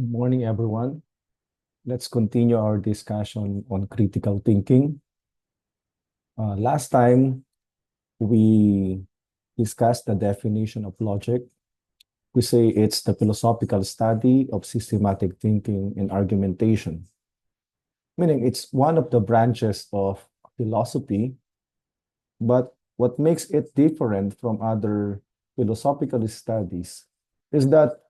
Good morning, everyone. Let's continue our discussion on critical thinking. Last time, we discussed the definition of logic. We say it's the philosophical study of systematic thinking and argumentation, meaning it's one of the branches of philosophy, but what makes it different from other philosophical studies is that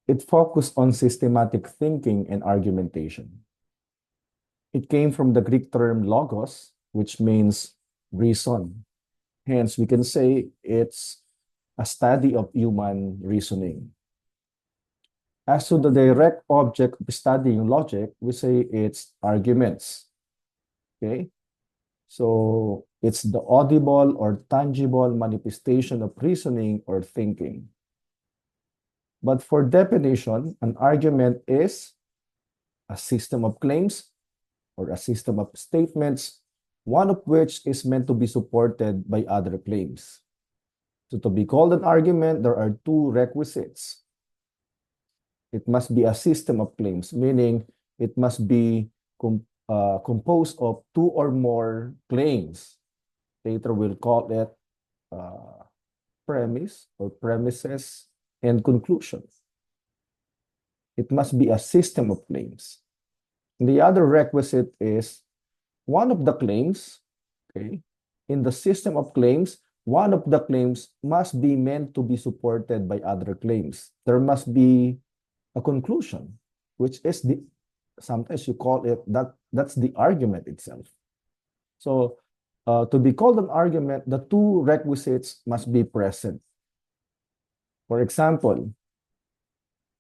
it focused on systematic thinking and argumentation. It came from the Greek term logos, which means reason. Hence, we can say it's a study of human reasoning. As to the direct object of studying logic, we say it's arguments. Okay? So it's the audible or tangible manifestation of reasoning or thinking. But for definition, an argument is a system of claims or a system of statements, one of which is meant to be supported by other claims. So to be called an argument, there are two requisites. It must be a system of claims, meaning it must be composed of two or more claims. Later we'll call it premise or premises and conclusions. It must be a system of claims. The other requisite is one of the claims, okay, in the system of claims, one of the claims must be meant to be supported by other claims. There must be a conclusion, which is sometimes you call it, that's the argument itself. So to be called an argument, the two requisites must be present. For example,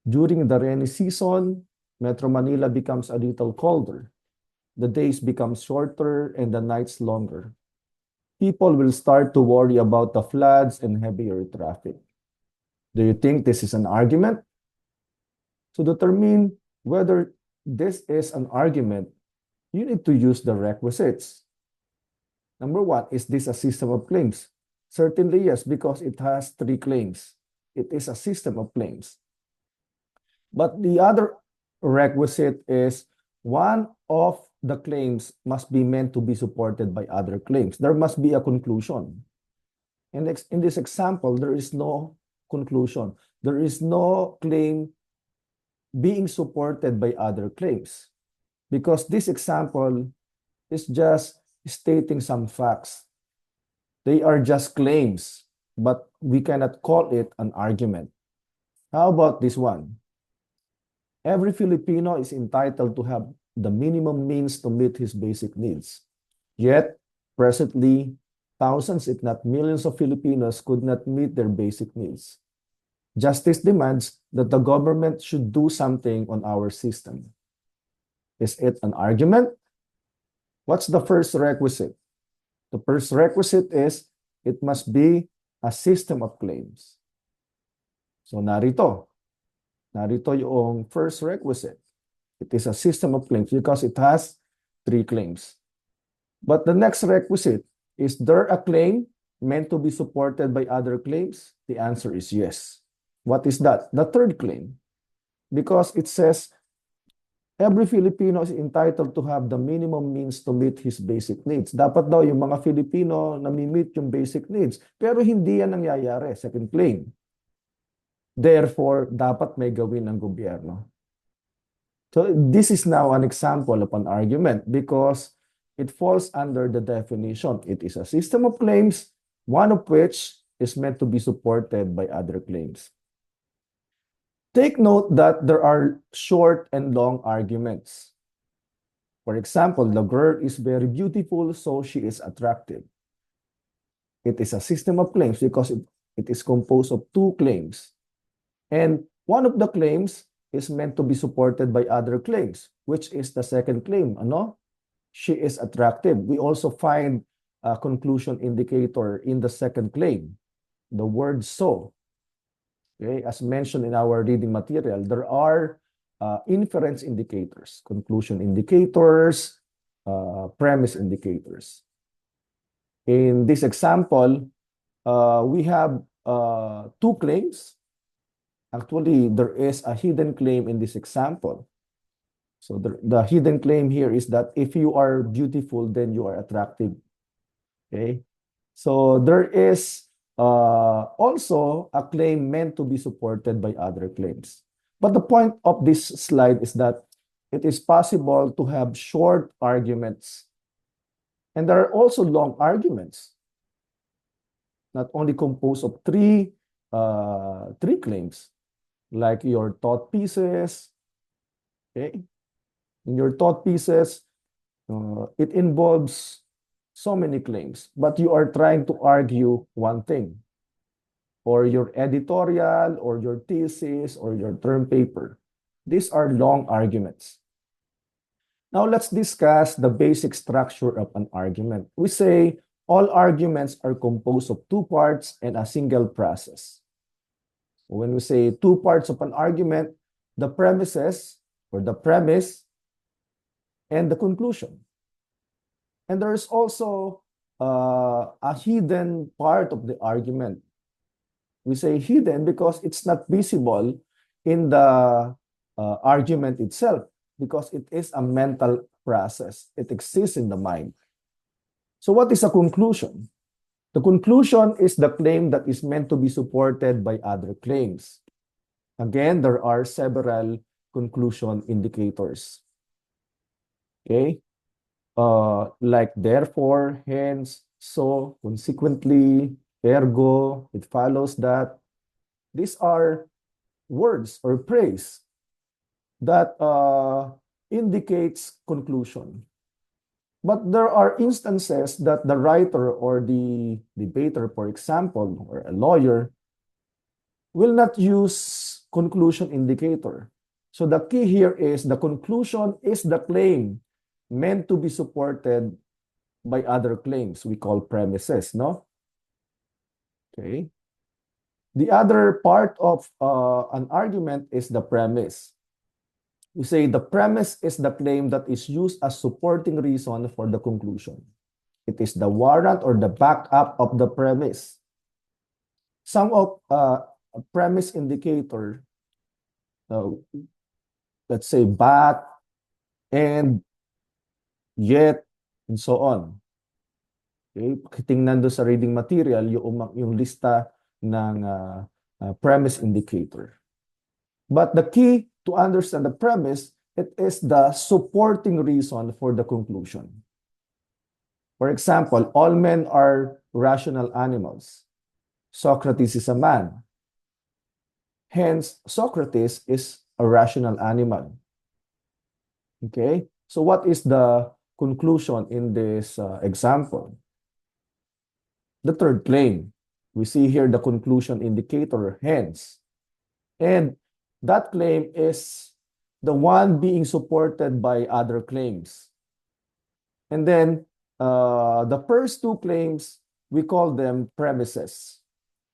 during the rainy season, Metro Manila becomes a little colder. The days become shorter and the nights longer. People will start to worry about the floods and heavier traffic. Do you think this is an argument? To determine whether this is an argument, you need to use the requisites. Number one, is this a system of claims? Certainly yes, because it has three claims. It is a system of claims. But the other requisite is one of the claims must be meant to be supported by other claims. There must be a conclusion. And in this example, there is no conclusion. There is no claim being supported by other claims because this example is just stating some facts. They are just claims, but we cannot call it an argument. How about this one? Every Filipino is entitled to have the minimum means to meet his basic needs. Yet, presently, thousands, if not millions of Filipinos could not meet their basic needs. Justice demands that the government should do something on our system. Is it an argument? What's the first requisite? The first requisite is it must be a system of claims. So narito yung first requisite. It is a system of claims because it has three claims. But the next requisite, is there a claim meant to be supported by other claims? The answer is yes. What is that? The third claim. Because it says, every Filipino is entitled to have the minimum means to meet his basic needs. Dapat daw yung mga Filipino nami-meet yung basic needs. Pero hindi yan nangyayari. Second claim. Therefore, dapat may gawin ng gobyerno. So this is now an example of an argument because it falls under the definition. It is a system of claims, one of which is meant to be supported by other claims. Take note that there are short and long arguments. For example, the girl is very beautiful, so she is attractive. It is a system of claims because it is composed of two claims. And one of the claims is meant to be supported by other claims, which is the second claim. Ano? She is attractive. We also find a conclusion indicator in the second claim, the word so. Okay, as mentioned in our reading material, there are inference indicators, conclusion indicators, premise indicators. In this example, we have two claims. Actually, there is a hidden claim in this example. So the hidden claim here is that if you are beautiful, then you are attractive. Okay. So there is also a claim meant to be supported by other claims. But the point of this slide is that it is possible to have short arguments. And there are also long arguments, not only composed of three claims, like your thought pieces. Okay. In your thought pieces, it involves so many claims, but you are trying to argue one thing, or your editorial, or your thesis, or your term paper. These are long arguments. Now let's discuss the basic structure of an argument. We say all arguments are composed of two parts and a single process. When we say two parts of an argument, the premises, or the premise, and the conclusion. And there's also a hidden part of the argument. We say hidden because it's not visible in the argument itself, because it is a mental process. It exists in the mind. So what is a conclusion? The conclusion is the claim that is meant to be supported by other claims. Again, there are several conclusion indicators. Okay? Like therefore, hence, so, consequently, ergo, it follows that. These are words or praise that indicates conclusion. But there are instances that the writer or the debater, for example, or a lawyer, will not use conclusion indicator. So the key here is the conclusion is the claim meant to be supported by other claims we call premises, no? Okay. The other part of an argument is the premise. We say the premise is the claim that is used as supporting reason for the conclusion. It is the warrant or the backup of the premise. Some of a premise indicator, let's say but, and, yet, and so on. Okay? Tingnan doon sa reading material yung lista ng premise indicator. But the key to understand the premise, it is the supporting reason for the conclusion. For example, all men are rational animals. Socrates is a man. Hence, Socrates is a rational animal. Okay? So what is the conclusion in this example? The third claim. We see here the conclusion indicator, hence. And that claim is the one being supported by other claims. And then the first two claims, we call them premises.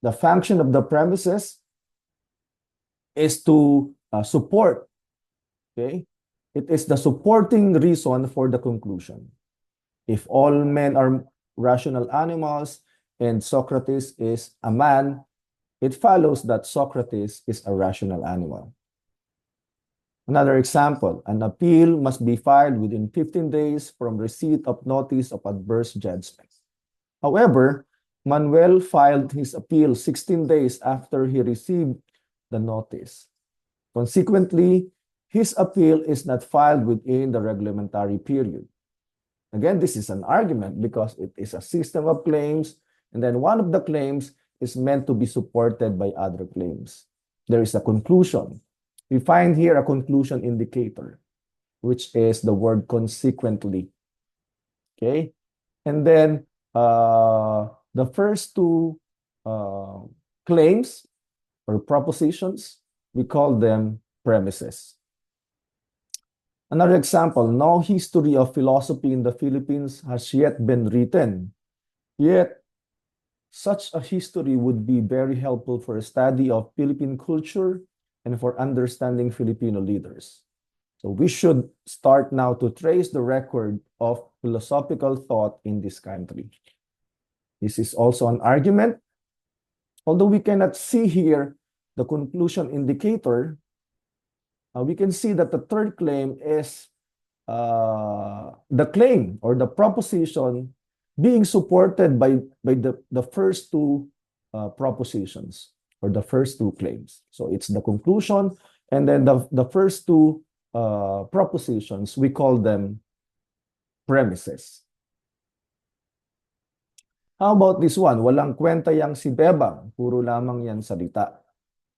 The function of the premises is to support. Okay? It is the supporting reason for the conclusion. If all men are rational animals and Socrates is a man, it follows that Socrates is a rational animal. Another example, an appeal must be filed within 15 days from receipt of notice of adverse judgment. However, Manuel filed his appeal 16 days after he received the notice. Consequently, his appeal is not filed within the reglementary period. Again, this is an argument because it is a system of claims, and then one of the claims is meant to be supported by other claims. There is a conclusion. We find here a conclusion indicator, which is the word consequently. Okay? And then the first two claims or propositions, we call them premises. Another example, no history of philosophy in the Philippines has yet been written. Yet, such a history would be very helpful for a study of Philippine culture and for understanding Filipino leaders. So we should start now to trace the record of philosophical thought in this country. This is also an argument. Although we cannot see here the conclusion indicator, we can see that the third claim is the claim or the proposition being supported by the first two propositions or the first two claims. So it's the conclusion, and then the first two propositions, we call them premises. How about this one? Walang kwenta yang si Bebang, puro lamang yan salita.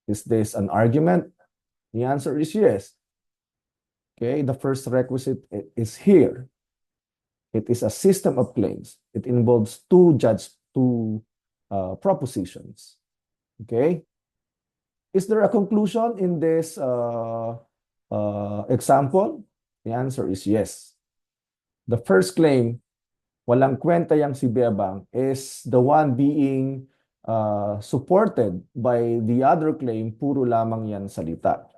Is this an argument? The answer is yes. Okay, the first requisite is here. It is a system of claims. It involves two propositions. Okay. Is there a conclusion in this example? The answer is yes. The first claim, walang kwenta yang si Bebang, is the one being supported by the other claim, puro lamang yan salita.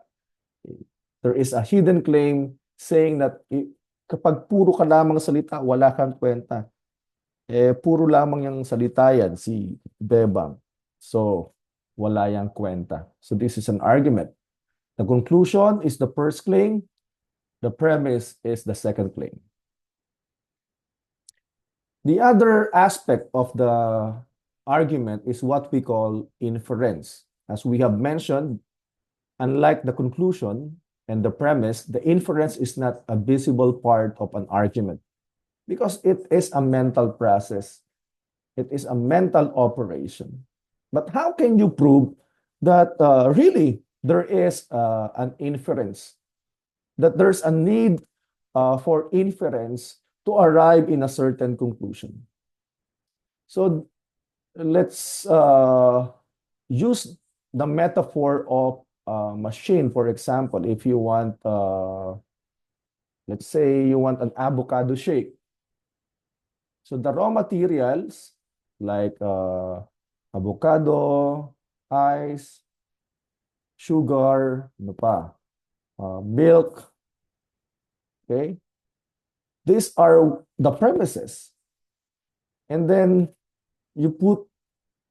There is a hidden claim saying that kapag puro ka lamang salita, wala kang kwenta. Puro lamang yung salita yan, si Bebang. So, wala yang kwenta. So, this is an argument. The conclusion is the first claim. The premise is the second claim. The other aspect of the argument is what we call inference. As we have mentioned, unlike the conclusion and the premise, the inference is not a visible part of an argument because it is a mental process. It is a mental operation. But how can you prove that really there is an inference, that there's a need for inference to arrive in a certain conclusion? So let's use the metaphor of machine. For example, if you want, let's say you want an avocado shake. So the raw materials like avocado, ice, sugar, ano pa, milk, okay? These are the premises. And then you put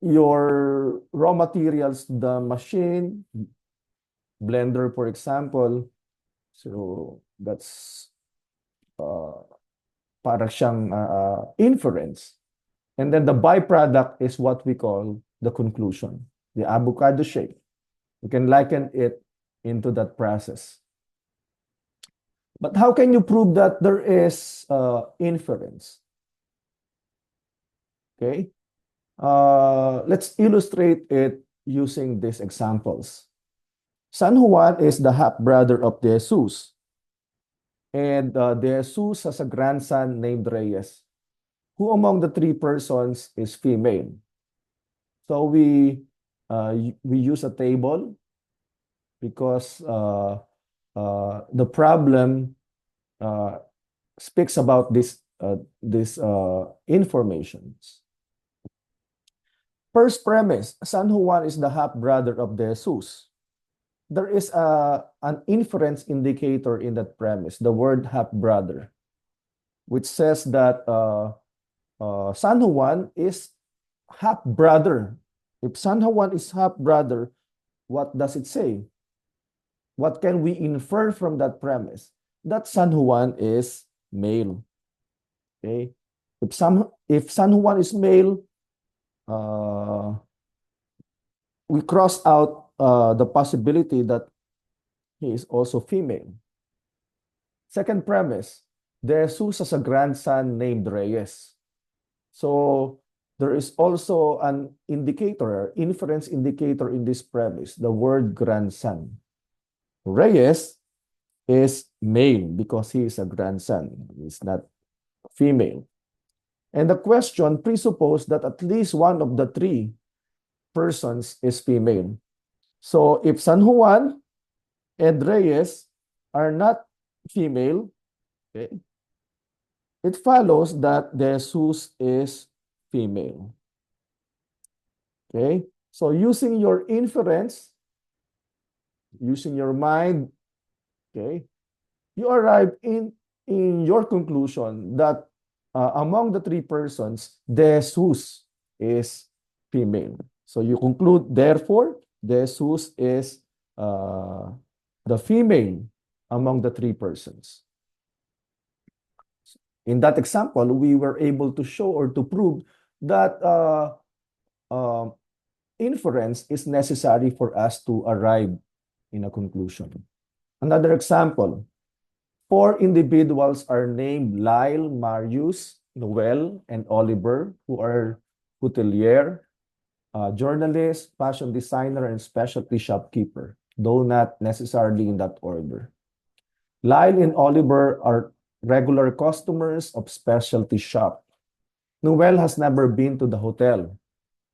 your raw materials to the machine, blender, for example. So that's para siyang inference. And then the byproduct is what we call the conclusion, the avocado shake. You can liken it into that process. But how can you prove that there is inference? Okay. Let's illustrate it using these examples. San Juan is the half-brother of De Jesus. And De Jesus has a grandson named Reyes. Who among the three persons is female? So we use a table because the problem speaks about this informations. First premise, San Juan is the half-brother of De Jesus. There is an inference indicator in that premise, the word half-brother, which says that San Juan is half-brother. If San Juan is half-brother, what does it say? What can we infer from that premise? That San Juan is male. Okay? If San Juan is male, we cross out the possibility that he is also female. Second premise, De Jesus has a grandson named Reyes. So there is also an indicator, inference indicator in this premise, the word grandson. Reyes is male because he is a grandson. He's not female. And the question presupposes that at least one of the three persons is female. So if San Juan and Reyes are not female, okay, it follows that De Jesus is female. Okay, so using your inference, using your mind, okay, you arrive in your conclusion that among the three persons, De Jesus is female. So you conclude, therefore, Jesus is uh, the female among the three persons. In that example, we were able to show or to prove that uh, inference is necessary for us to arrive in a conclusion. Another example, four individuals are named Lyle, Marius, Noel, and Oliver, who are hotelier, journalist, fashion designer, and specialty shopkeeper, though not necessarily in that order. Lyle and Oliver are regular customers of specialty shop. Noel has never been to the hotel.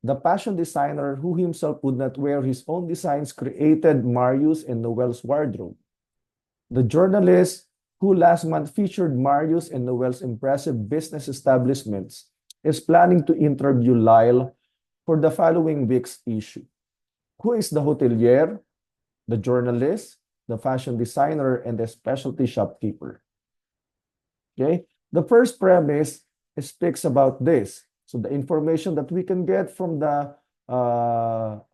The fashion designer who himself would not wear his own designs created Marius and Noel's wardrobe. The journalist who last month featured Marius and Noel's impressive business establishments is planning to interview Lyle for the following week's issue. Who is the hotelier, the journalist, the fashion designer, and the specialty shopkeeper? Okay, the first premise speaks about this. So the information that we can get from the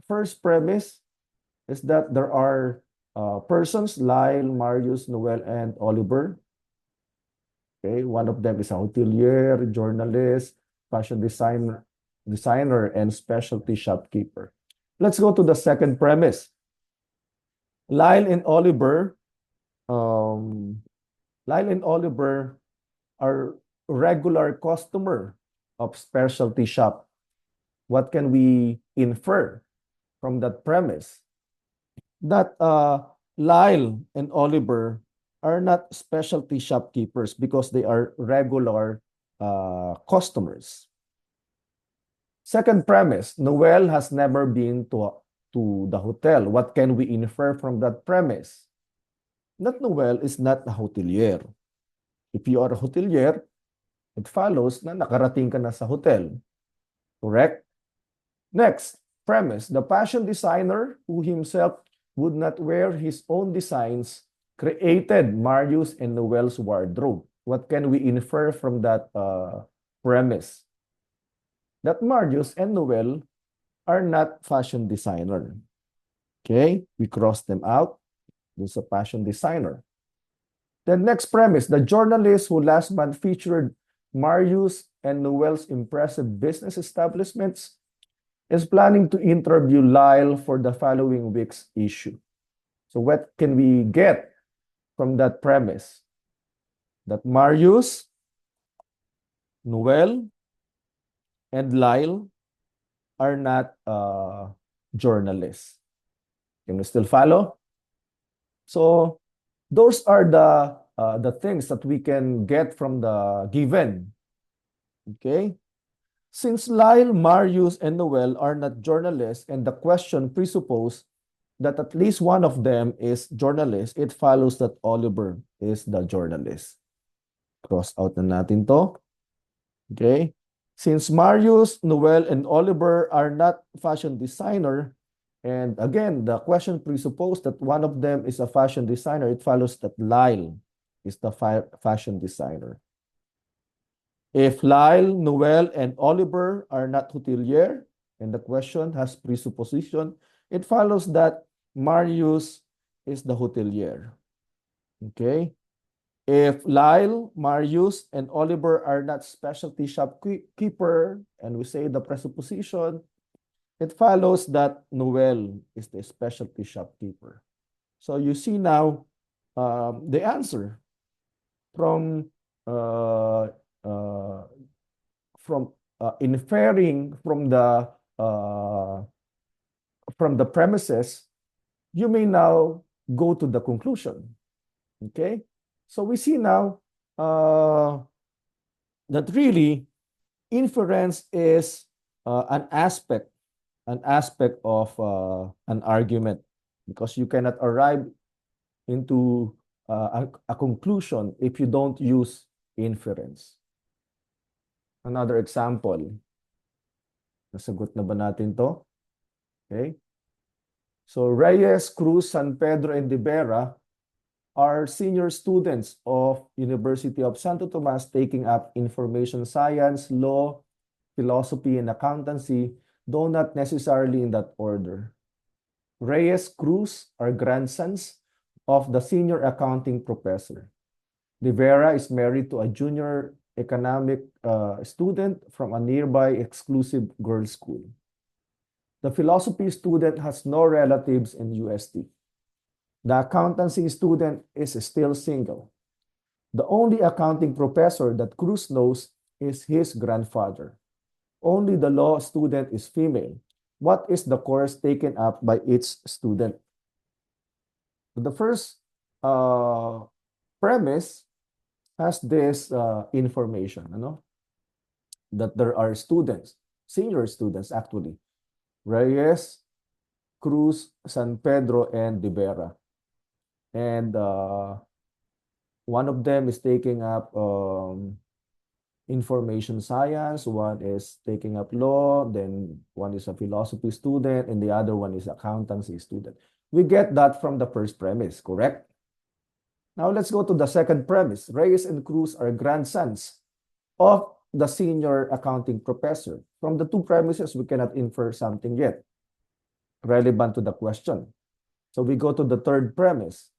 first premise is that there are persons, Lyle, Marius, Noel, and Oliver. Okay, one of them is a hotelier, journalist, fashion designer, and specialty shopkeeper. Let's go to the second premise. Lyle and Oliver, um, Lyle and Oliver are regular customer of specialty shop. What can we infer from that premise? That Lyle and Oliver are not specialty shopkeepers because they are regular customers. Second premise, Noel has never been to the hotel. What can we infer from that premise? That Noel is not a hotelier. If you are a hotelier, it follows na nakarating ka na sa hotel. Correct? Next, premise, the fashion designer who himself would not wear his own designs created Marius and Noel's wardrobe. What can we infer from that premise? That Marius and Noel are not fashion designer. Okay, we cross them out. There's a fashion designer. The next premise, the journalist who last month featured Marius and Noel's impressive business establishments is planning to interview Lyle for the following week's issue. So what can we get from that premise? That Marius, Noel, and Lyle are not journalists. Can you still follow? So those are the things that we can get from the given. Okay? Since Lyle, Marius, and Noel are not journalists and the question presupposes that at least one of them is journalist, it follows that Oliver is the journalist. Cross out na natin to. Okay? Since Marius, Noel, and Oliver are not fashion designer, and again, the question presupposes that one of them is a fashion designer, it follows that Lyle is the fashion designer. If Lyle, Noel, and Oliver are not hotelier, and the question has presupposition, it follows that Marius is the hotelier. Okay? If Lyle, Marius, and Oliver are not specialty shopkeeper, and we say the presupposition, it follows that Noel is the specialty shopkeeper. So you see now the answer from inferring from the premises, you may now go to the conclusion. Okay, so we see now that really inference is an aspect of an argument, because you cannot arrive into a conclusion if you don't use inference. Another example. Nasagot na ba natin to? Okay. So Reyes, Cruz, San Pedro, and De Vera are senior students of University of Santo Tomas taking up information science, law, philosophy, and accountancy, though not necessarily in that order. Reyes Cruz are grandsons of the senior accounting professor. Rivera is married to a junior economic student from a nearby exclusive girls' school. The philosophy student has no relatives in UST. The accountancy student is still single. The only accounting professor that Cruz knows is his grandfather. Only the law student is female. What is the course taken up by each student? The first uh, premise has this information, that there are students, senior students actually, Reyes, Cruz, San Pedro, and Rivera. And one of them is taking up information science, one is taking up law, then one is a philosophy student, and the other one is accountancy student. We get that from the first premise, correct? Now let's go to the second premise. Reyes and Cruz are grandsons of the senior accounting professor. From the two premises, we cannot infer something yet relevant to the question. So we go to the third premise.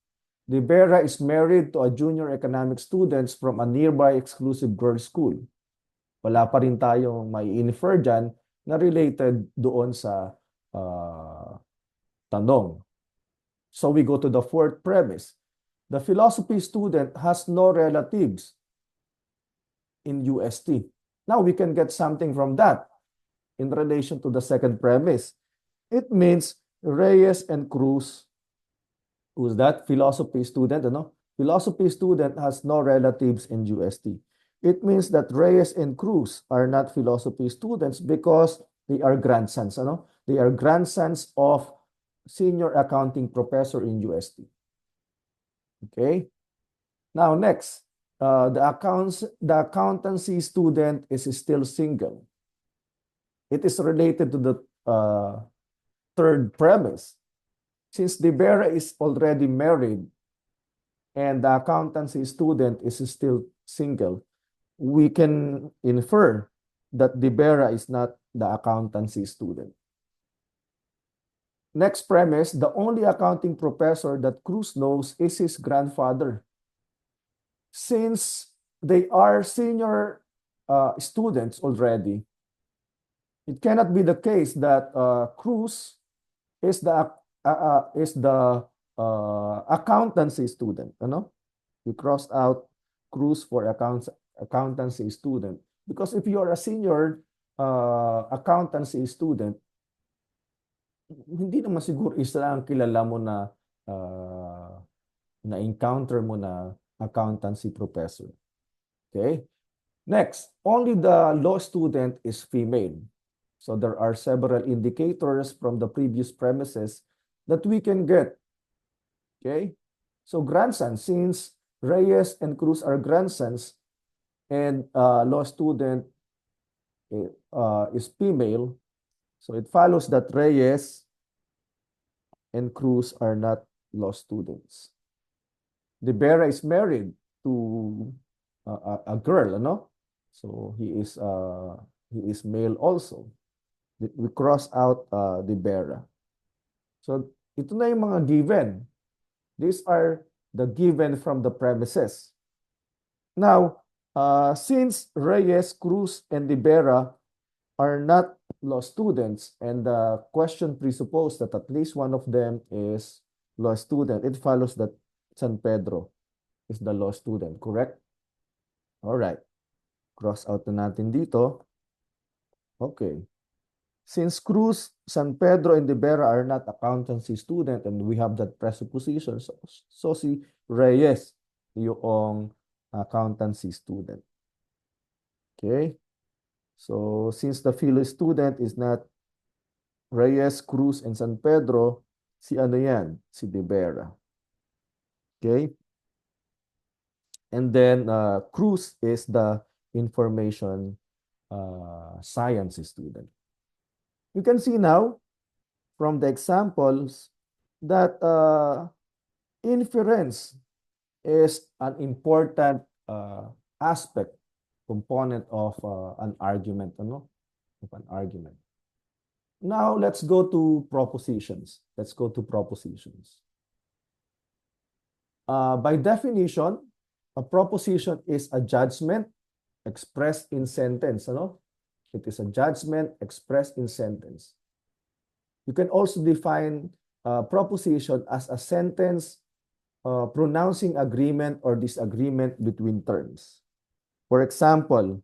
Rivera is married to a junior economics student from a nearby exclusive girls' school. Wala pa rin tayong may infer dyan na related doon sa tanong. So we go to the fourth premise. The philosophy student has no relatives in UST. Now we can get something from that in relation to the second premise. It means Reyes and Cruz, who's that? Philosophy student, Philosophy student has no relatives in UST. It means that Reyes and Cruz are not philosophy students because they are grandsons, They are grandsons of senior accounting professor in UST. Okay? Now, next, the accountancy student is still single. It is related to the third premise. Since Rivera is already married and the accountancy student is still single, we can infer that Rivera is not the accountancy student. Next premise, the only accounting professor that Cruz knows is his grandfather. Since they are senior students already, it cannot be the case that Cruz is the accountancy student. We crossed out Cruz for accountancy student because if you are a senior accountancy student, hindi naman siguro isa lang kilala mo na na-encounter mo na accountancy professor. Okay? Next, only the law student is female. So there are several indicators from the previous premises that we can get. Okay? So grandsons, since Reyes and Cruz are grandsons and law student is female, so it follows that Reyes and Cruz are not law students. Rivera is married to a girl, So he is male also. We cross out Rivera. So ito na yung mga given. These are the given from the premises. Now, since Reyes, Cruz, and Rivera are not law students, and the question presupposes that at least one of them is law student, it follows that San Pedro is the law student, correct? All right. Cross out na natin dito. Okay. Since Cruz, San Pedro, and Rivera are not accountancy student, and we have that presupposition, so si Reyes yung accountancy student. Okay? So, since the philo student is not Reyes, Cruz, and San Pedro, si ano yan? Si Rivera. Okay? And then, Cruz is the information science student. You can see now from the examples that inference is an important aspect, component of an argument, Of an argument. Now let's go to propositions. Let's go to propositions. By definition, a proposition is a judgment expressed in sentence. Ano? It is a judgment expressed in sentence. You can also define proposition as a sentence pronouncing agreement or disagreement between terms. For example,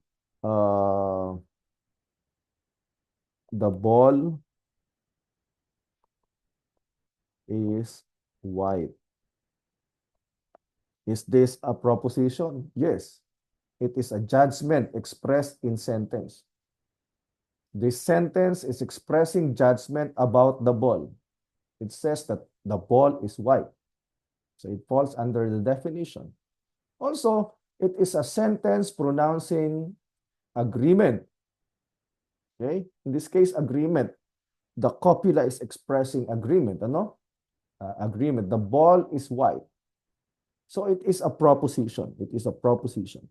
the ball is white. Is this a proposition? Yes. It is a judgment expressed in sentence. This sentence is expressing judgment about the ball. It says that the ball is white. So it falls under the definition. Also, it is a sentence pronouncing agreement. Okay? In this case, agreement. The copula is expressing agreement. Ano? Agreement. The ball is white. So it is a proposition. It is a proposition.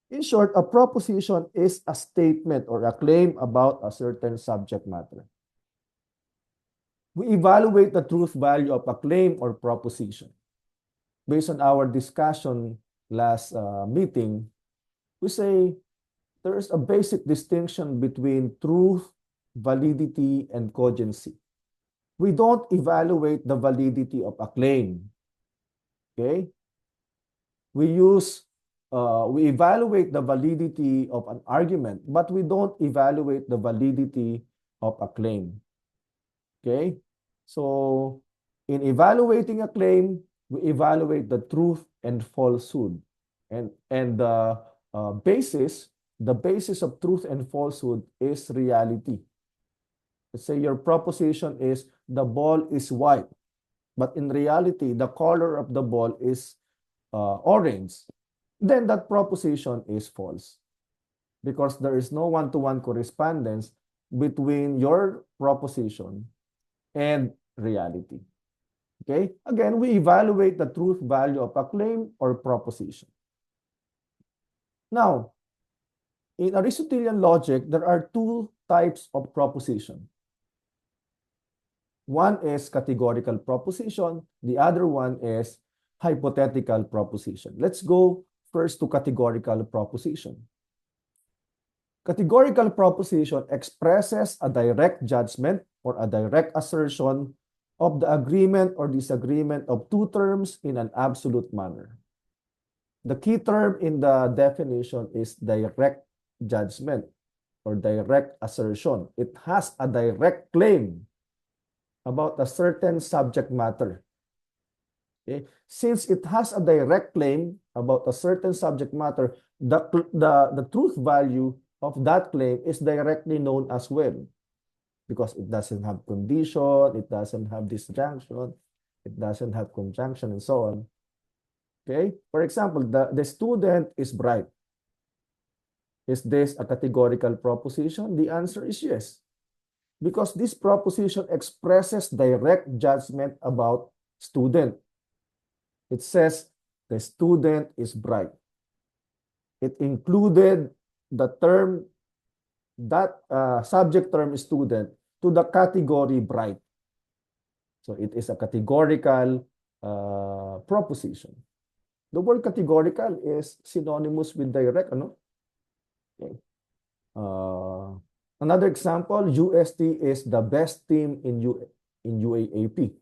In short, a proposition is a statement or a claim about a certain subject matter. We evaluate the truth value of a claim or proposition. Based on our discussion last meeting, we say there is a basic distinction between truth, validity, and cogency. We don't evaluate the validity of a claim. Okay? We evaluate the validity of an argument, but we don't evaluate the validity of a claim. Okay? So, in evaluating a claim, we evaluate the truth and falsehood. And the basis of truth and falsehood is reality. Let's say your proposition is the ball is white, but in reality, the color of the ball is orange. Then that proposition is false because there is no one-to-one correspondence between your proposition and reality. Okay? Again, we evaluate the truth value of a claim or proposition. Now, in Aristotelian logic, there are two types of proposition. One is categorical proposition. The other one is hypothetical proposition. Let's go first to categorical proposition. Categorical proposition expresses a direct judgment or a direct assertion of the agreement or disagreement of two terms in an absolute manner. The key term in the definition is direct judgment or direct assertion. It has a direct claim about a certain subject matter. Okay? Since it has a direct claim about a certain subject matter, the truth value of that claim is directly known as well, because it doesn't have condition, it doesn't have disjunction, it doesn't have conjunction, and so on. Okay? For example, the student is bright. Is this a categorical proposition? The answer is yes, because this proposition expresses direct judgment about student. It says the student is bright. It included the term, that subject term student, to the category bright. So it is a categorical proposition. The word categorical is synonymous with direct, ano? Okay. Another example, UST is the best team in UAAP.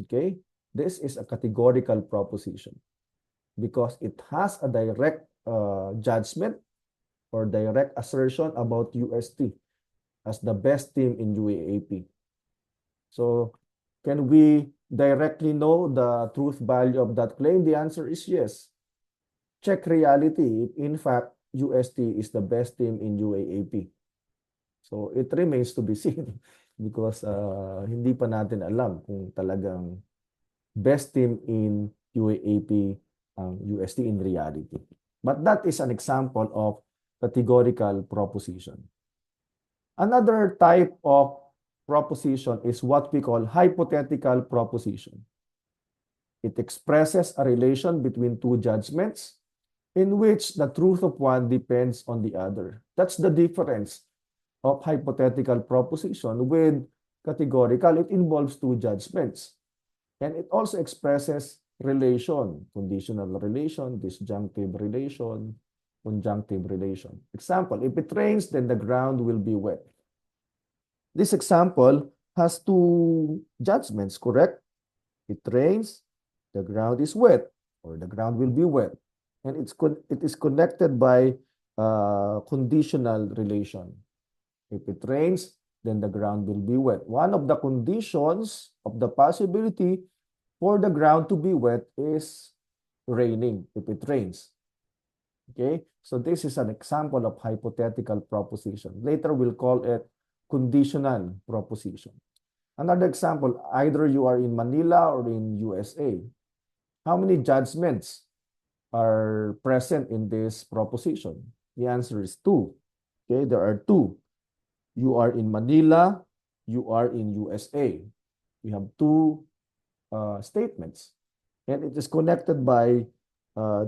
Okay? This is a categorical proposition because it has a direct judgment or direct assertion about UST as the best team in UAAP. So, can we directly know the truth value of that claim? The answer is yes. Check reality. In fact, UST is the best team in UAAP. So, it remains to be seen because hindi pa natin alam kung talagang best team in UAAP ang UST in reality. But that is an example of categorical proposition. Another type of proposition is what we call hypothetical proposition. It expresses a relation between two judgments in which the truth of one depends on the other. That's the difference of hypothetical proposition with categorical, it involves two judgments. And it also expresses relation, conditional relation, disjunctive relation, conjunctive relation. Example, if it rains, then the ground will be wet. This example has two judgments, correct? It rains, the ground is wet, or the ground will be wet. And it is connected by conditional relation. If it rains, then the ground will be wet. One of the conditions of the possibility for the ground to be wet is raining, if it rains. Okay, so this is an example of hypothetical proposition. Later, we'll call it conditional proposition. Another example, either you are in Manila or in USA. How many judgments are present in this proposition? The answer is two. Okay, there are two. You are in Manila, you are in USA. We have two statements. And it is connected by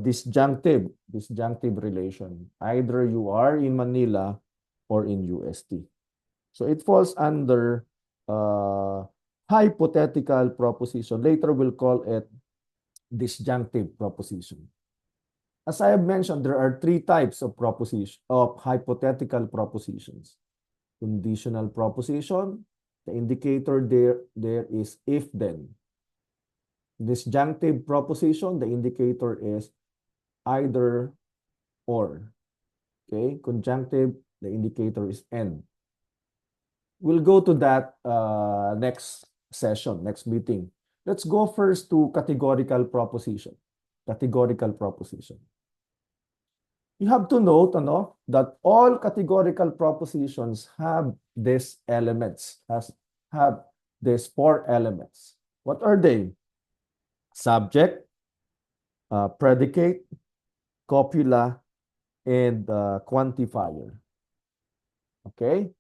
disjunctive relation. Either you are in Manila or in UST. So it falls under hypothetical proposition. Later we'll call it disjunctive proposition. As I have mentioned, there are three types of hypothetical propositions. Conditional proposition, the indicator there is if then. Disjunctive proposition, the indicator is either or. Okay, conjunctive, the indicator is and. We'll go to that next session, next meeting. Let's go first to categorical proposition. Categorical proposition. You have to note that all categorical propositions have these elements, have these four elements. What are they? Subject, predicate, copula, and quantifier. Okay,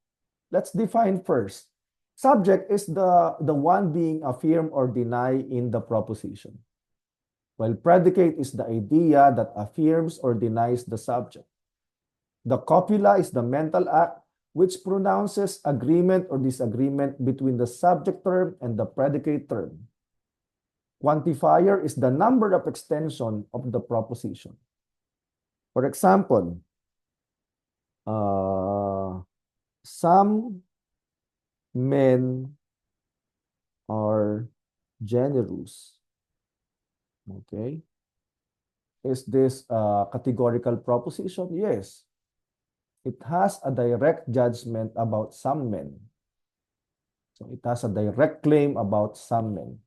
let's define first. Subject is the one being affirmed or denied in the proposition, while predicate is the idea that affirms or denies the subject. The copula is the mental act which pronounces agreement or disagreement between the subject term and the predicate term. Quantifier is the number of extension of the proposition. For example, some men are generous. Okay. Is this a categorical proposition? Yes. It has a direct judgment about some men. So it has a direct claim about some men.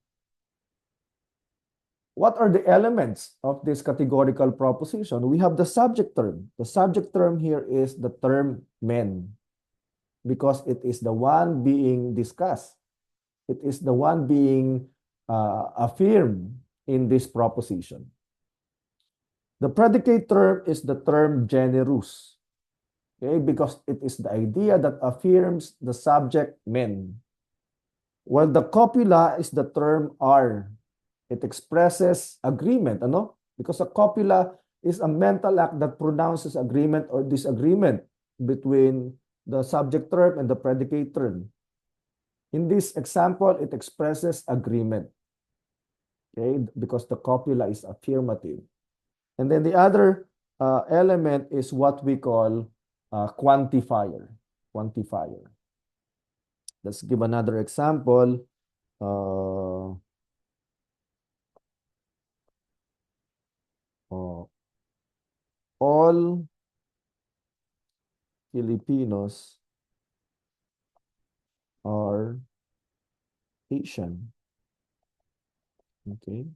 What are the elements of this categorical proposition? We have the subject term. The subject term here is the term men, because it is the one being discussed. It is the one being affirmed in this proposition. The predicate term is the term generous, okay, because it is the idea that affirms the subject men. While the copula is the term are. It expresses agreement, because a copula is a mental act that pronounces agreement or disagreement between the subject term and the predicate term. In this example, it expresses agreement, okay, because the copula is affirmative. And then the other element is what we call quantifier. Quantifier. Let's give another example. All Filipinos are Asian. Okay.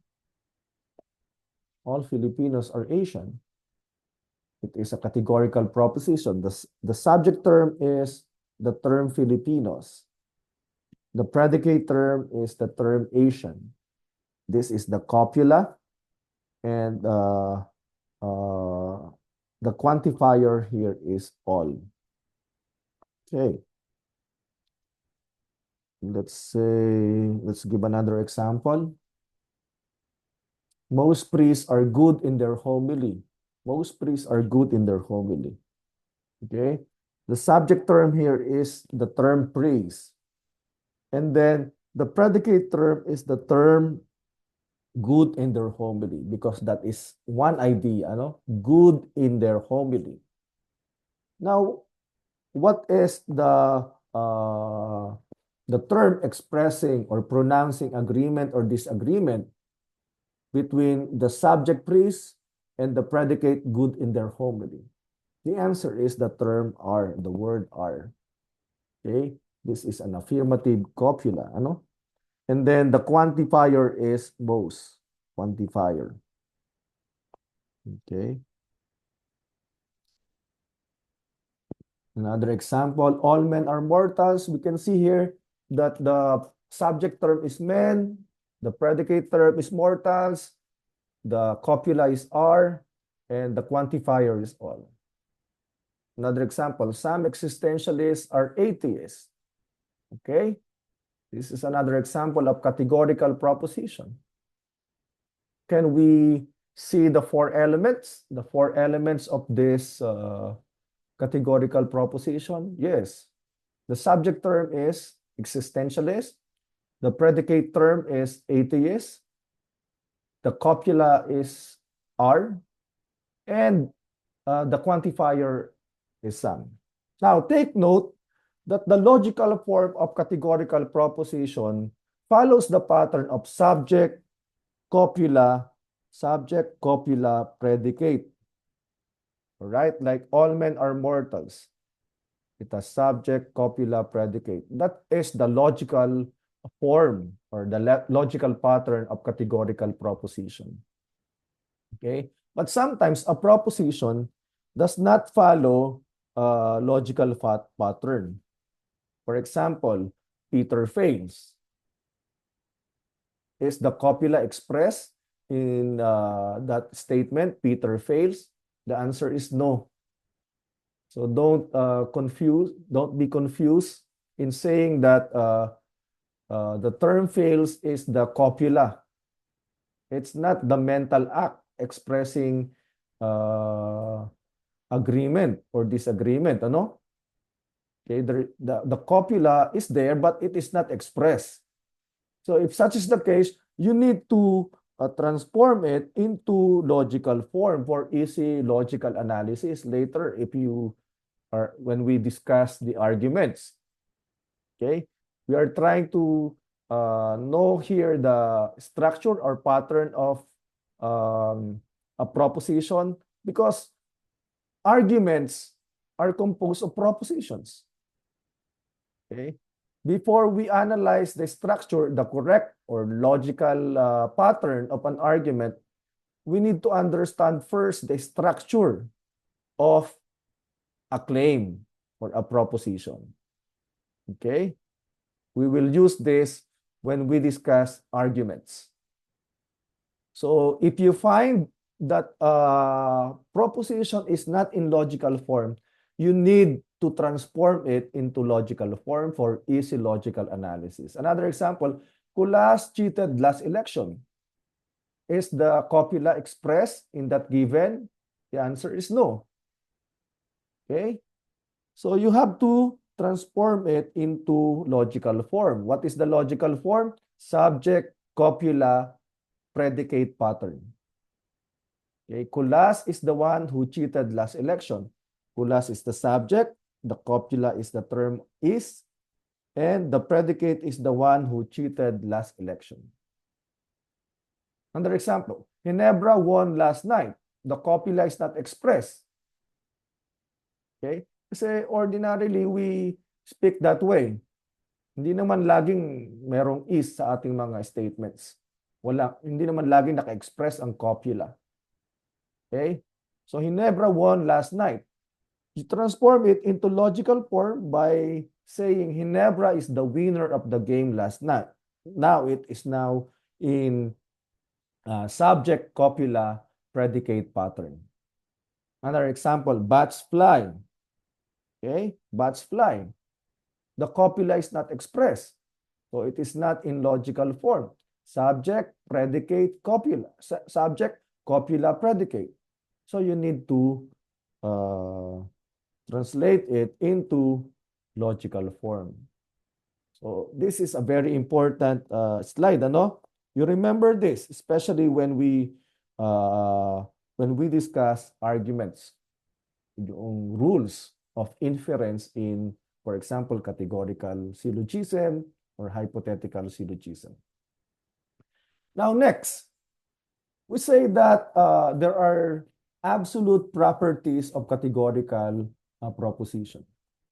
All Filipinos are Asian. It is a categorical proposition. The subject term is the term Filipinos. The predicate term is the term Asian. This is the copula, and the quantifier here is all. Okay. Let's give another example. Most priests are good in their homily. Most priests are good in their homily. Okay. The subject term here is the term praise. And then the predicate term is the term good in their homily, because that is one idea, ano? Good in their homily. Now, what is the term expressing or pronouncing agreement or disagreement between the subject praise and the predicate good in their homily? The answer is the term are, the word are. Okay? This is an affirmative copula, ano? And then the quantifier is both. Quantifier. Okay? Another example, all men are mortals. We can see here that the subject term is men, the predicate term is mortals, the copula is are, and the quantifier is all. Another example, some existentialists are atheists. Okay? This is another example of categorical proposition. Can we see the four elements? The four elements of this categorical proposition? Yes. The subject term is existentialist. The predicate term is atheist. The copula is are. And the quantifier is some. Now, take note that the logical form of categorical proposition follows the pattern of subject, copula, predicate. All right? Like all men are mortals. It has subject, copula, predicate. That is the logical form or the logical pattern of categorical proposition. Okay? But sometimes a proposition does not follow a logical pattern. For example, Peter fails. Is the copula expressed in that statement, Peter fails? The answer is no. So don't be confused in saying that the term fails is the copula. It's not the mental act expressing agreement or disagreement, ano? Okay, the copula is there, but it is not expressed. So if such is the case, you need to transform it into logical form for easy logical analysis later if you are when we discuss the arguments. Okay, we are trying to know here the structure or pattern of a proposition, because arguments are composed of propositions. Okay, before we analyze the structure, the correct or logical pattern of an argument, we need to understand first the structure of a claim or a proposition. Okay? We will use this when we discuss arguments. So if you find that proposition is not in logical form, you need to transform it into logical form for easy logical analysis. Another example, Kulas cheated last election. Is the copula expressed in that given? The answer is no. Okay? So you have to transform it into logical form. What is the logical form? Subject, copula, predicate pattern. Okay? Kulas is the one who cheated last election. Kulas is the subject, the copula is the term is, and the predicate is the one who cheated last election. Another example, Ginebra won last night. The copula is not expressed. Okay? Kasi ordinarily, we speak that way. Hindi naman laging merong is sa ating mga statements. Hindi naman laging naka-express ang copula. Okay? So, Ginebra won last night. You transform it into logical form by saying Ginebra is the winner of the game last night. Now, it is now in subject, copula, predicate pattern. Another example, bats fly. Okay? Bats fly. The copula is not expressed. So it is not in logical form. Subject, predicate, copula. Subject, copula, predicate. So you need to translate it into logical form. So this is a very important slide, ano? You remember this, especially when we discuss arguments, yung rules of inference in, for example, categorical syllogism or hypothetical syllogism. Now, next, we say that there are absolute properties of categorical proposition.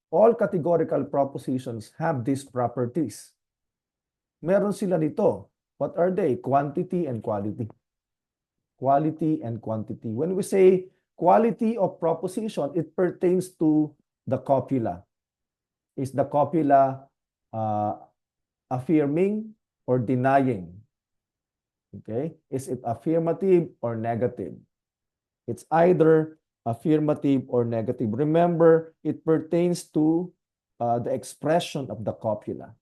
All categorical propositions have these properties. Meron sila nito. What are they? Quantity and quality. Quality and quantity. When we say quality of proposition, it pertains to the copula. Is the copula affirming or denying? Okay? Is it affirmative or negative? It's either affirmative or negative. Remember, it pertains to the expression of the copula.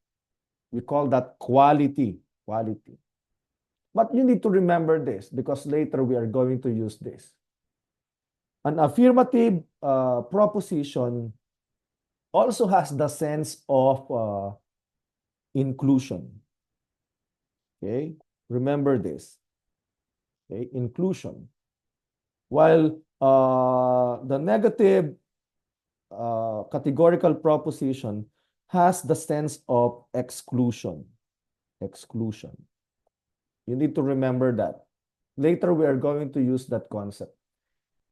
We call that quality. Quality. But you need to remember this because later we are going to use this. An affirmative proposition also has the sense of inclusion. Okay? Remember this. Okay? Inclusion. While the negative categorical proposition has the sense of exclusion. Exclusion. You need to remember that. Later, we are going to use that concept.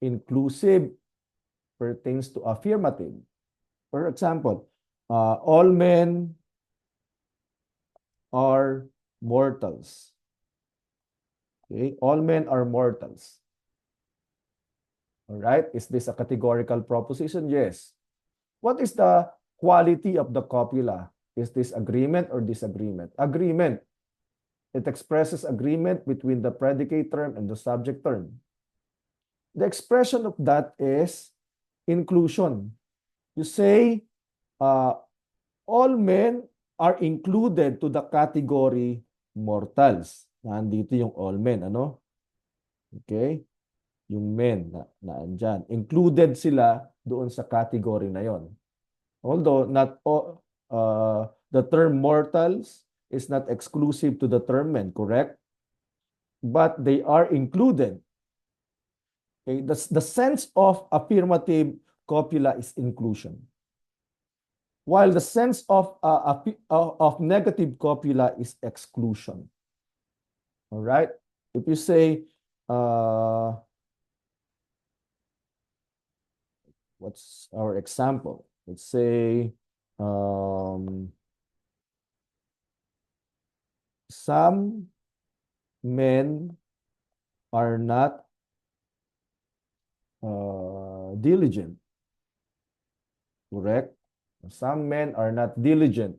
Inclusive pertains to affirmative. For example, all men are mortals. Okay? All men are mortals. All right? Is this a categorical proposition? Yes. What is the quality of the copula? Is this agreement or disagreement? Agreement. It expresses agreement between the predicate term and the subject term. The expression of that is inclusion. You say, all men are included to the category mortals. Nandito yung all men, ano? Okay? Yung men na andyan. Included sila doon sa category na yon. Although not all, the term mortals is not exclusive to the term men, correct? But they are included. Okay? The sense of affirmative copula is inclusion. While the sense of negative copula is exclusion. All right? If you say, what's our example? Let's say, some men are not diligent. Correct? Some men are not diligent.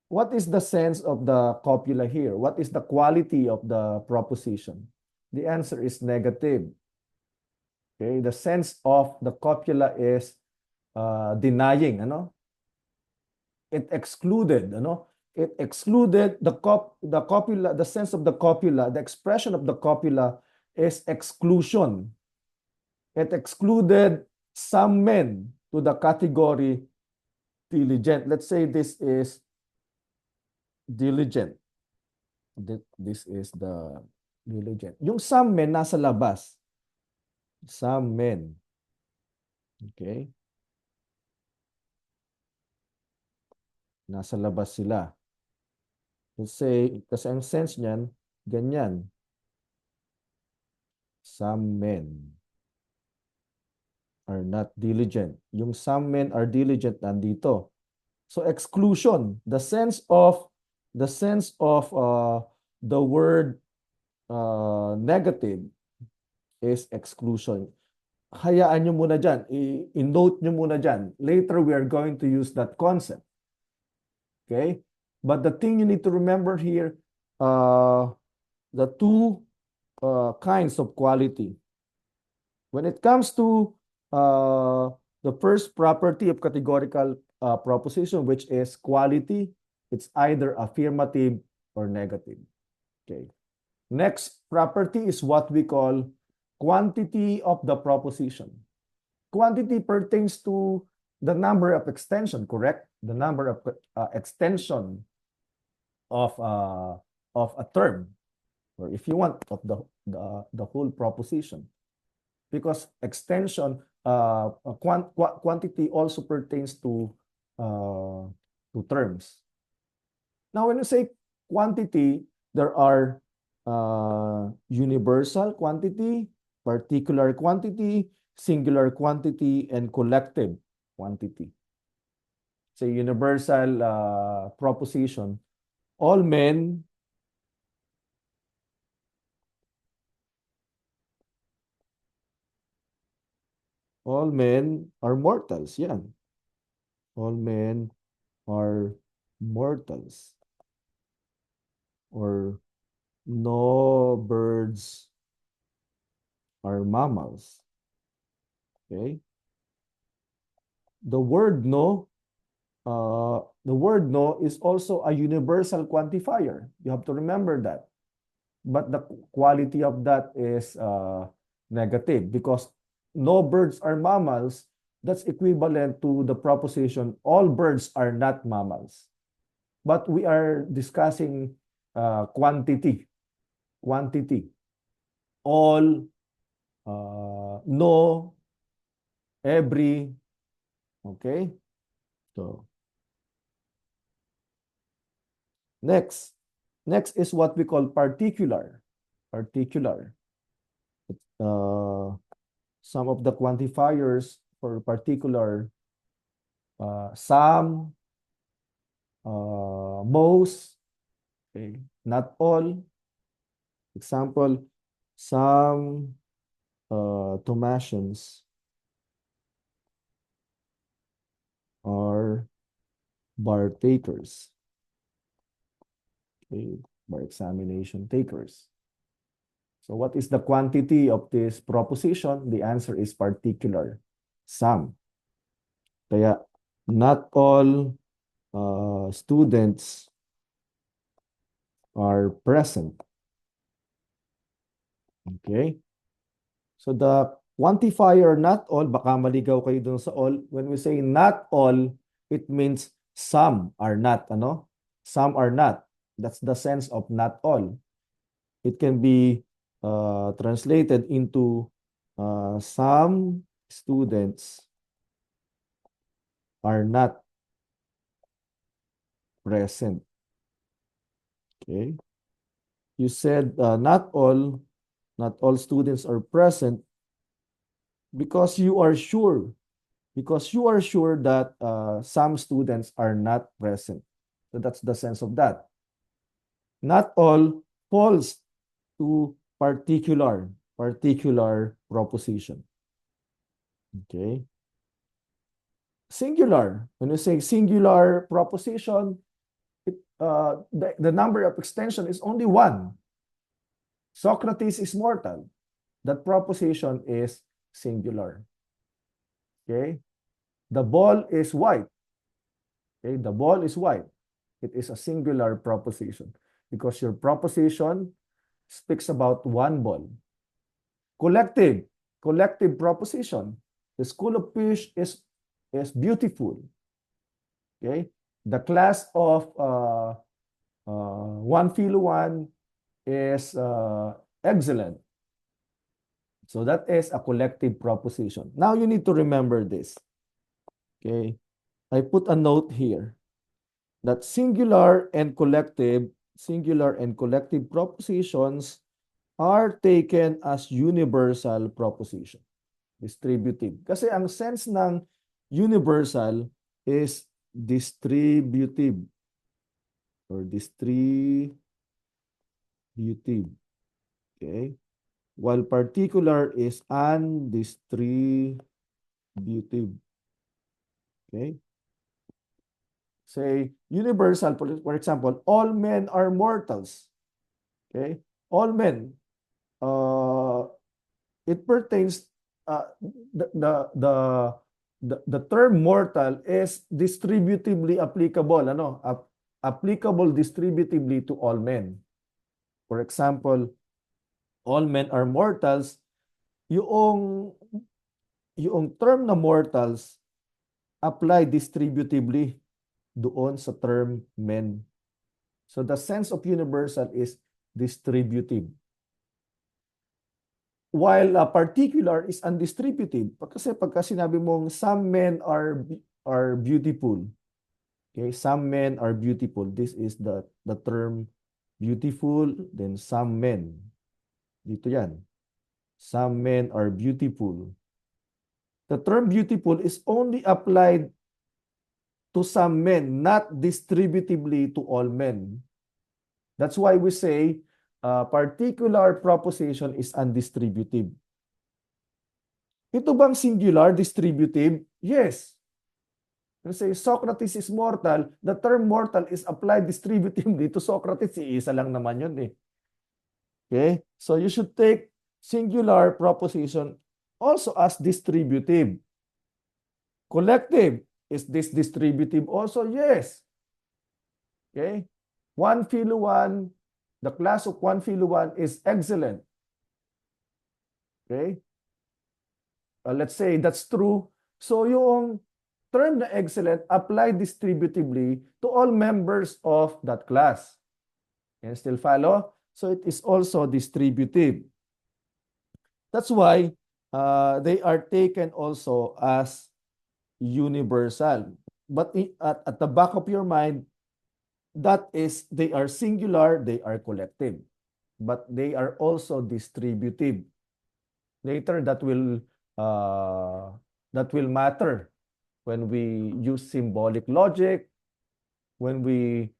What is the sense of the copula here? What is the quality of the proposition? The answer is negative. Okay, the sense of the copula is denying, ano? It excluded, ano? It excluded the copula, the sense of the copula, the expression of the copula is exclusion. It excluded some men to the category diligent. Let's say this is diligent. This is the diligent. Yung some men nasa labas. Some men. Okay? Nasa labas sila. Let's say, kasi ang sense niyan, ganyan. Some men are not diligent. Yung some men are diligent nandito. So exclusion, the sense of the word negative is exclusion. Hayaan nyo muna dyan. I-note nyo muna dyan. Later, we are going to use that concept. Okay? But the thing you need to remember here, the two kinds of quality. When it comes to the first property of categorical proposition, which is quality, it's either affirmative or negative. Okay. Next property is what we call quantity of the proposition. Quantity pertains to the number of extension, correct? The number of extension of a term, or if you want, of the whole proposition. Because extension, quantity also pertains to terms. Now, when you say quantity, there are universal quantity, particular quantity, singular quantity, and collective quantity. It's a universal proposition. All men are mortals. Yan. All men are mortals. Or no birds are mammals. Okay? The word no is also a universal quantifier. You have to remember that. But the quality of that is negative because no birds are mammals. That's equivalent to the proposition all birds are not mammals. But we are discussing quantity. Quantity. All, no, every. Okay? So, next is what we call particular. Particular. Some of the quantifiers for particular, some, most, okay, not all. Example, some Thomasians are bar takers. Okay, bar examination takers. So what is the quantity of this proposition? The answer is particular. Some. Kaya not all students are present. Okay? So the quantifier not all, baka maligaw kayo dun sa all. When we say not all, it means some are not. Ano? Some are not. That's the sense of not all. It can be translated into some students are not present. Okay. You said not all students are present because you are sure that some students are not present. So that's the sense of that. Not all falls to particular proposition. Okay. Singular. When you say singular proposition, the number of extension is only one. Socrates is mortal. That proposition is singular. Okay. The ball is white. Okay. The ball is white. It is a singular proposition because your proposition speaks about one ball. Collective proposition. The school of fish is beautiful. Okay. The class of 1 is excellent. So that is a collective proposition. Now you need to remember this. Okay. I put a note here that singular and collective propositions are taken as universal proposition. Distributive. Kasi ang sense ng universal is distributive or distributive. Okay? While particular is undistributive. Okay? Say universal, for example, all men are mortals. Okay? All men. It pertains the term mortal is distributively applicable, applicable distributively to all men. For example, all men are mortals. Yung yung term na mortals apply distributively doon sa term men. So the sense of universal is distributive. While particular is undistributive. Kasi pagka sinabi mong some men are beautiful. Okay, some men are beautiful. This is the term beautiful, then some men. Dito yan. Some men are beautiful. The term beautiful is only applied to some men, not distributively to all men. That's why we say particular proposition is undistributive. Ito bang singular, distributive? Yes. When say Socrates is mortal, the term mortal is applied distributively to Socrates. Isa lang naman yun eh. Okay? So you should take singular proposition also as distributive. Collective. Is this distributive also? Yes. Okay? 1 philo 1, the class of 1 philo 1 is excellent. Okay? Let's say that's true. So yung term na excellent apply distributively to all members of that class. Can you still follow? So it is also distributive. That's why they are taken also as universal. But at the back of your mind, that is, they are singular, they are collective. But they are also distributive. Later, that will matter when we use symbolic logic, when we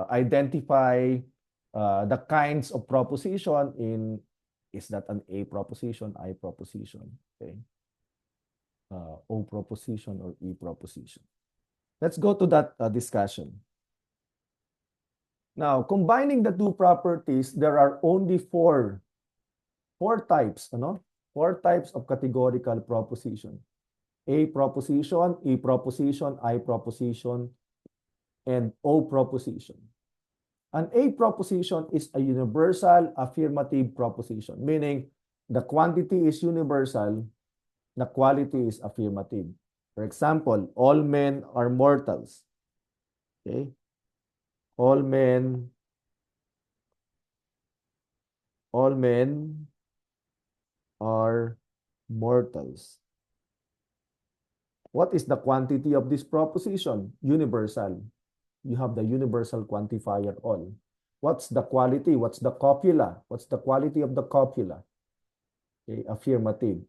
identify the kinds of proposition in, is that an A proposition, I proposition, okay? O proposition or E proposition. Let's go to that discussion. Now, combining the two properties, there are only four types, ano? Four types of categorical proposition. A proposition, E proposition, I proposition, and O proposition. An A proposition is a universal affirmative proposition, meaning the quantity is universal, the quality is affirmative. For example, all men are mortals. Okay? All men are mortals. What is the quantity of this proposition? Universal. You have the universal quantifier all. What's the quality? What's the copula? What's the quality of the copula? Okay, affirmative.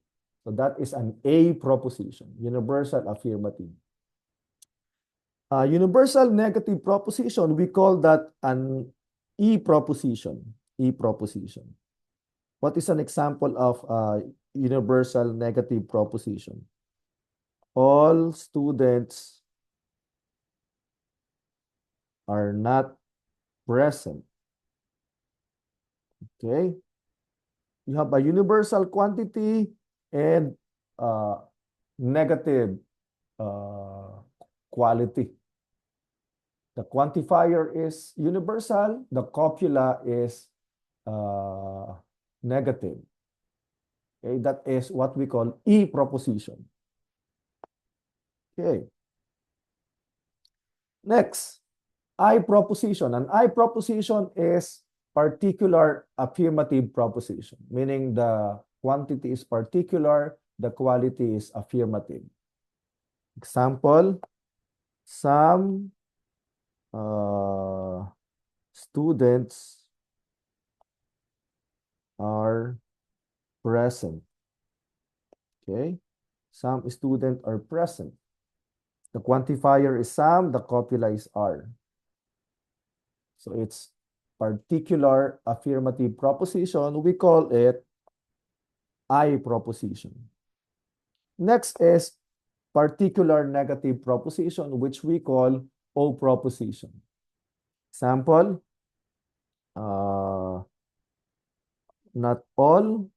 So that is an A proposition, universal affirmative. Universal negative proposition, we call that an E proposition. E proposition. What is an example of universal negative proposition? All students are not present. Okay? You have a universal quantity and negative quality. The quantifier is universal, the copula is negative. Okay, that is what we call E proposition. Okay. Next, I proposition. An I proposition is particular affirmative proposition, meaning the quantity is particular, the quality is affirmative. Example, some students are present. Okay, some students are present. The quantifier is some, the copula is are. So it's particular affirmative proposition. We call it I proposition. Next is particular negative proposition, which we call O proposition. Example, not all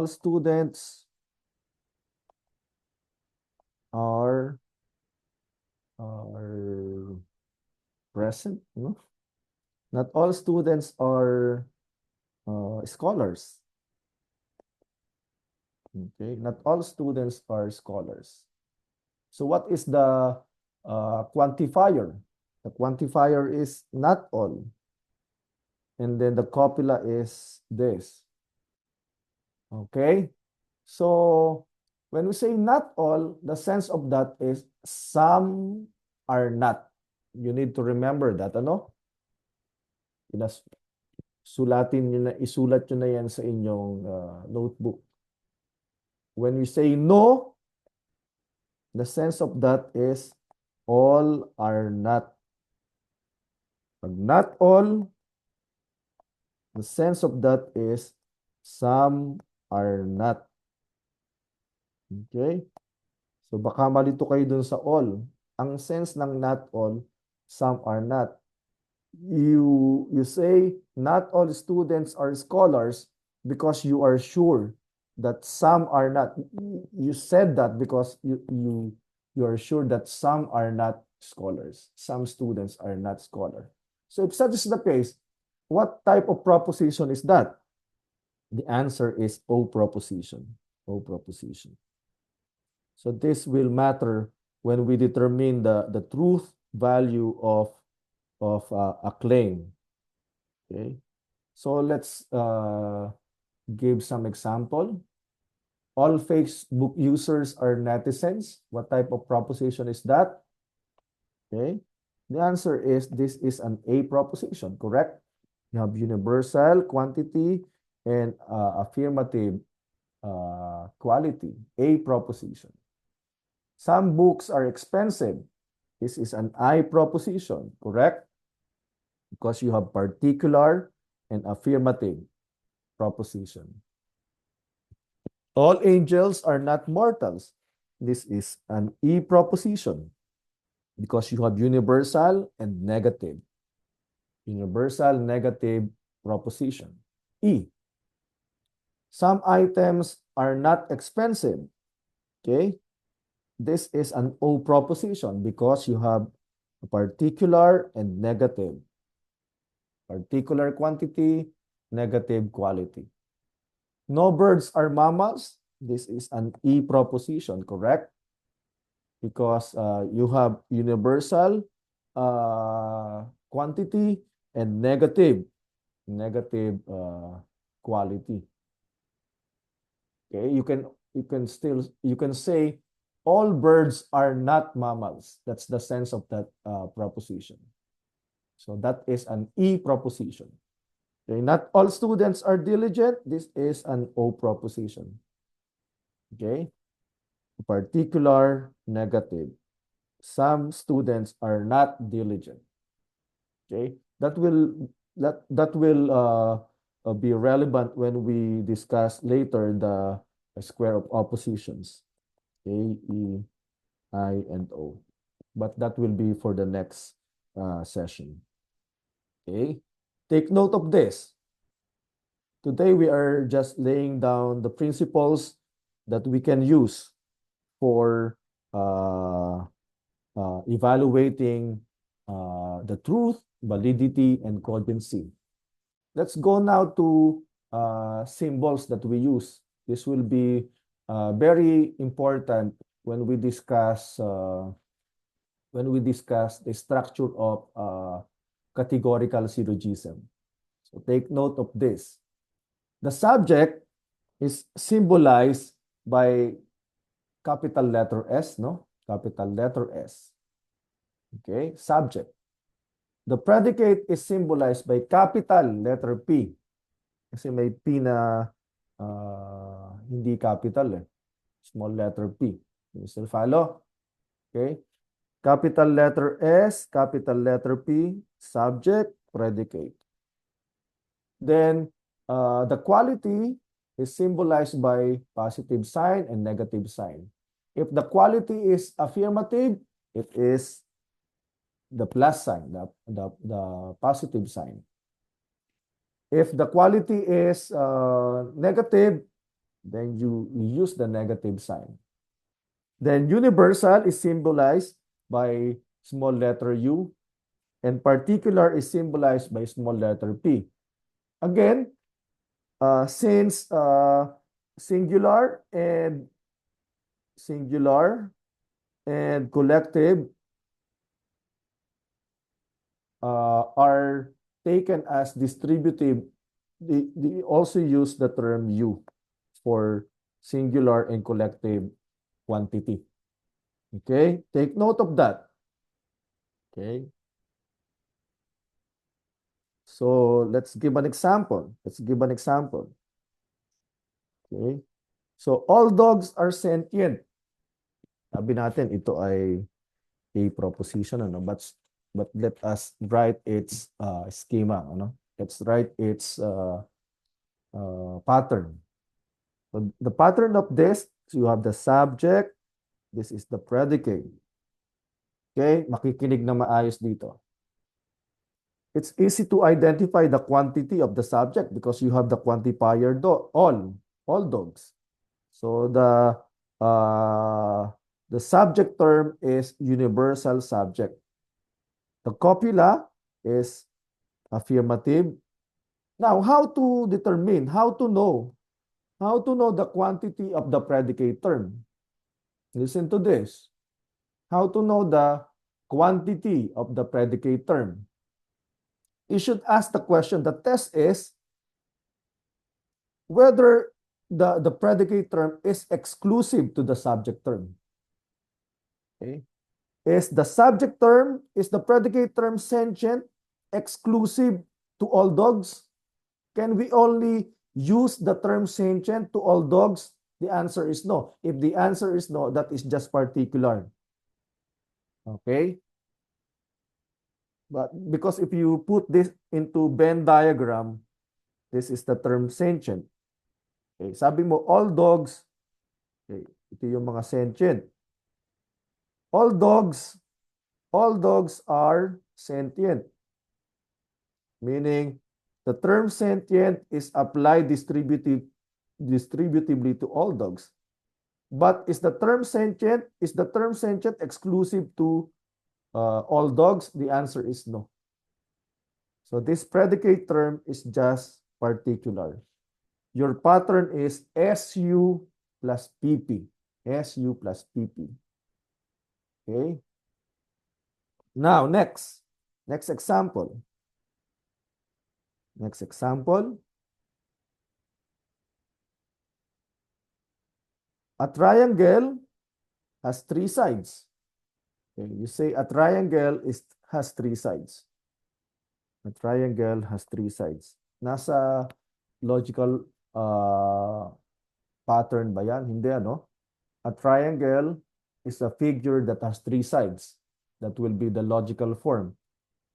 students are present. No? Not all students are scholars. Okay, not all students are scholars. So what is the quantifier? The quantifier is not all. And then the copula is this. Okay? So when we say not all, the sense of that is some are not. You need to remember that, ano? Inas isulat nyo na yan sa inyong notebook. When we say no, the sense of that is all are not. Pag not all, the sense of that is some are not. Okay? So baka malito kayo dun sa all. Ang sense ng not all, some are not. You say not all students are scholars because you are sure that some are not. You said that because you are sure that some are not scholars. Some students are not scholars. So if such is the case, what type of proposition is that? The answer is O proposition. O proposition. So this will matter when we determine the truth value of a claim. Okay. So let's give some example. All Facebook users are netizens. What type of proposition is that? Okay. The answer is this is an A proposition, correct? You have universal, quantity, and affirmative quality, A proposition. Some books are expensive. This is an I proposition, correct? Because you have particular and affirmative proposition. All angels are not mortals. This is an E proposition because you have universal and negative. Universal negative proposition. E. Some items are not expensive. Okay? This is an O proposition because you have a particular and negative. Particular quantity, negative quality. No birds are mammals. This is an E proposition, correct? Because you have universal quantity and negative quality. Okay, you can say all birds are not mammals. That's the sense of that proposition. So that is an E proposition. Okay, not all students are diligent. This is an O proposition. Okay, particular negative. Some students are not diligent. Okay, that will be relevant when we discuss later the square of oppositions. A, E, I, and O. But that will be for the next session. Okay, take note of this. Today we are just laying down the principles that we can use for evaluating the truth, validity, and cogency. Let's go now to symbols that we use. This will be very important when we discuss the structure of categorical syllogism. So take note of this. The subject is symbolized by capital letter S, no? Capital letter S. Okay, subject. The predicate is symbolized by capital letter P. Kasi may P na hindi capital eh. Small letter P. You still follow? Okay. Capital letter S, capital letter P, subject, predicate. Then the quality is symbolized by positive sign and negative sign. If the quality is affirmative, it is the plus sign, the positive sign. If the quality is negative, then you use the negative sign. Then universal is symbolized by small letter U, and particular is symbolized by small letter P. Again, since singular and collective are taken as distributive. They also use the term U for singular and collective quantity. Okay, take note of that. Okay, so let's give an example. Okay, so all dogs are sentient. Sabi natin ito ay a proposition, ano, but let us write its schema, ano. Let's write its pattern. So the pattern of this, so you have the subject, this is the predicate. Okay, makikinig na maayos dito. It's easy to identify the quantity of the subject because you have the quantifier all dogs. So the subject term is universal subject. The copula is affirmative. Now, how to determine, how to know the quantity of the predicate term? Listen to this. How to know the quantity of the predicate term? You should ask the question. The test is whether the predicate term is exclusive to the subject term. Okay? Is the predicate term sentient, exclusive to all dogs? Can we only use the term sentient to all dogs? The answer is no. If the answer is no, that is just particular. Okay? But because if you put this into Venn diagram, this is the term sentient. Okay, sabi mo all dogs, okay, ito yung mga sentient. All dogs are sentient. Meaning the term sentient is applied distributively to all dogs. But is the term sentient exclusive to all dogs? The answer is no. So this predicate term is just particular. Your pattern is SU plus PP. SU plus PP. Okay. Now, next example. Next example. A triangle has three sides. Okay, you say a triangle has three sides. A triangle has three sides. Nasa logical pattern ba yan? Hindi, ano? A triangle is a figure that has three sides. That will be the logical form.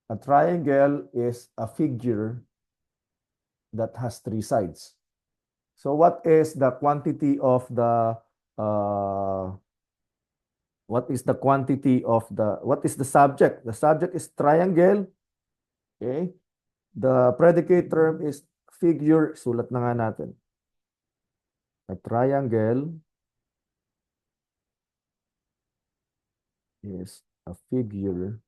A triangle is a figure that has three sides. So what is the quantity of the what is the subject? The subject is triangle. Okay? The predicate term is figure. Sulat na nga natin. A triangle is a figure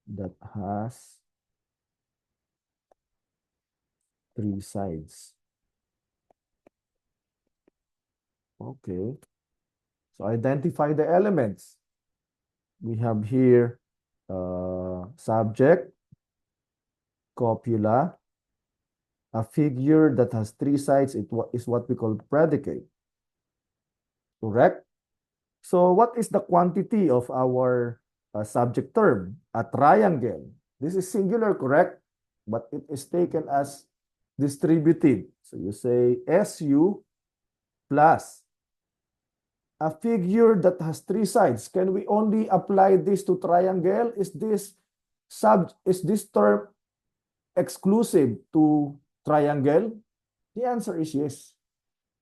that has three sides. Okay. So identify the elements. We have here subject, copula, a figure that has three sides. It is what we call predicate. Correct? So what is the quantity of our subject term? A triangle. This is singular, correct? But it is taken as distributive. So you say SU plus a figure that has three sides. Can we only apply this to triangle? Is this term exclusive to triangle? The answer is yes.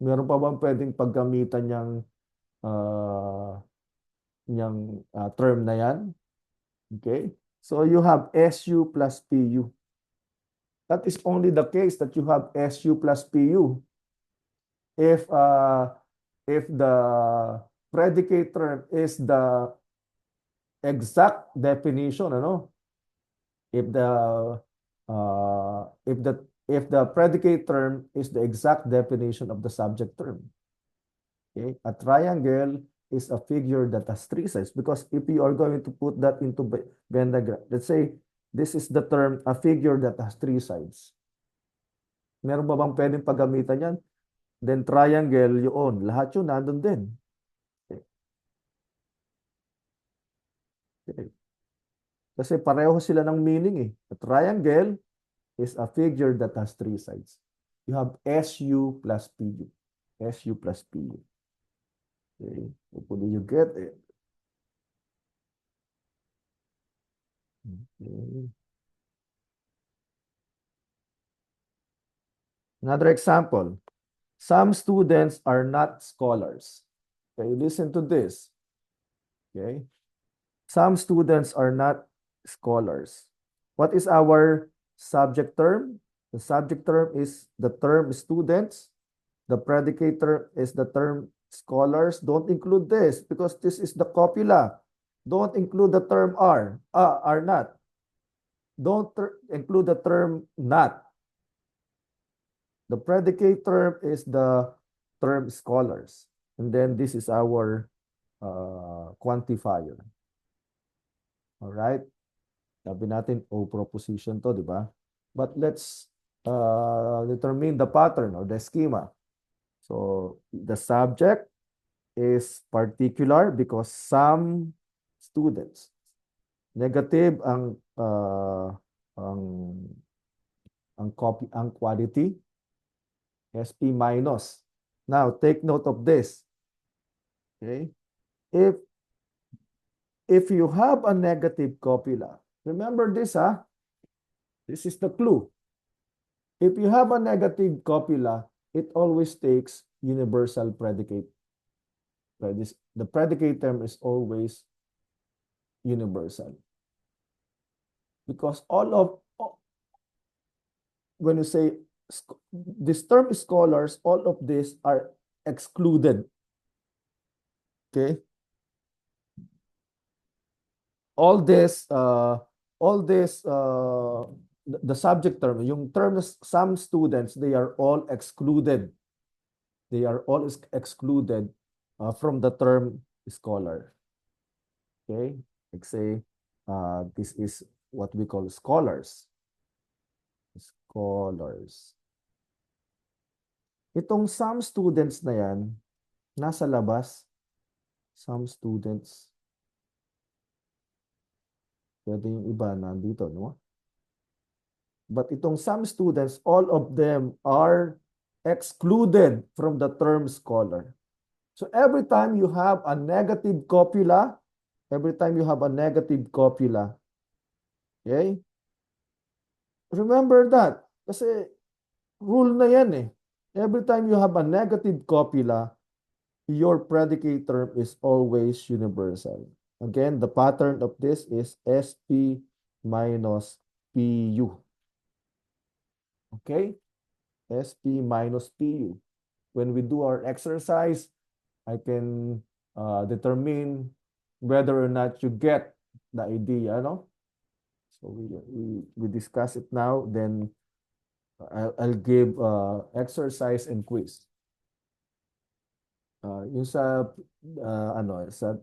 Meron pa bang pwedeng paggamitan niyang term na yan? Okay? So you have SU plus PU. That is only the case that you have SU plus PU. If the predicate term is the exact definition, ano? If the if the predicate term is the exact definition of the subject term. Okay, a triangle is a figure that has three sides because if you are going to put that into Venn diagram, let's say this is the term, a figure that has three sides. Meron ba bang pwedeng paggamitan yan? Then triangle yun, lahat yun nandun din. Okay. Okay. Kasi pareho sila ng meaning eh. A triangle is a figure that has three sides. You have SU plus PU. SU plus PU. Okay. Hopefully you get it. Okay. Another example. Some students are not scholars. Okay, listen to this. Okay. Some students are not scholars. What is our subject term? The subject term is the term students. The predicate term is the term scholars. Don't include this because this is the copula. Don't include the term are not. Don't include the term not. The predicate term is the term scholars. And then this is our quantifier. All right? Sabi natin O proposition to, di ba? But let's determine the pattern or the schema. So the subject is particular because some students. Negative ang ang quality, SP minus. Now take note of this. Okay? If you have a negative copula, remember this, this is the clue. If you have a negative copula, it always takes universal predicate. The predicate term is always universal. Because when you say this term is scholars, all of these are excluded. Okay? All this, the subject term, yung term some students, they are all excluded. They are all excluded from the term scholar. Okay? Like say, this is what we call scholars. Scholars. Itong some students na yan, nasa labas. Some students. Pwede yung iba nandito, no? But itong some students, all of them are excluded from the term scholar. So every time you have a negative copula, okay? Remember that. Kasi rule na yan eh. Every time you have a negative copula, your predicate term is always universal. Again, the pattern of this is SP minus PU. Okay? SP minus PU. When we do our exercise, I can determine whether or not you get the idea, no? So we discuss it now, then I'll give exercise and quiz. Yung sa sa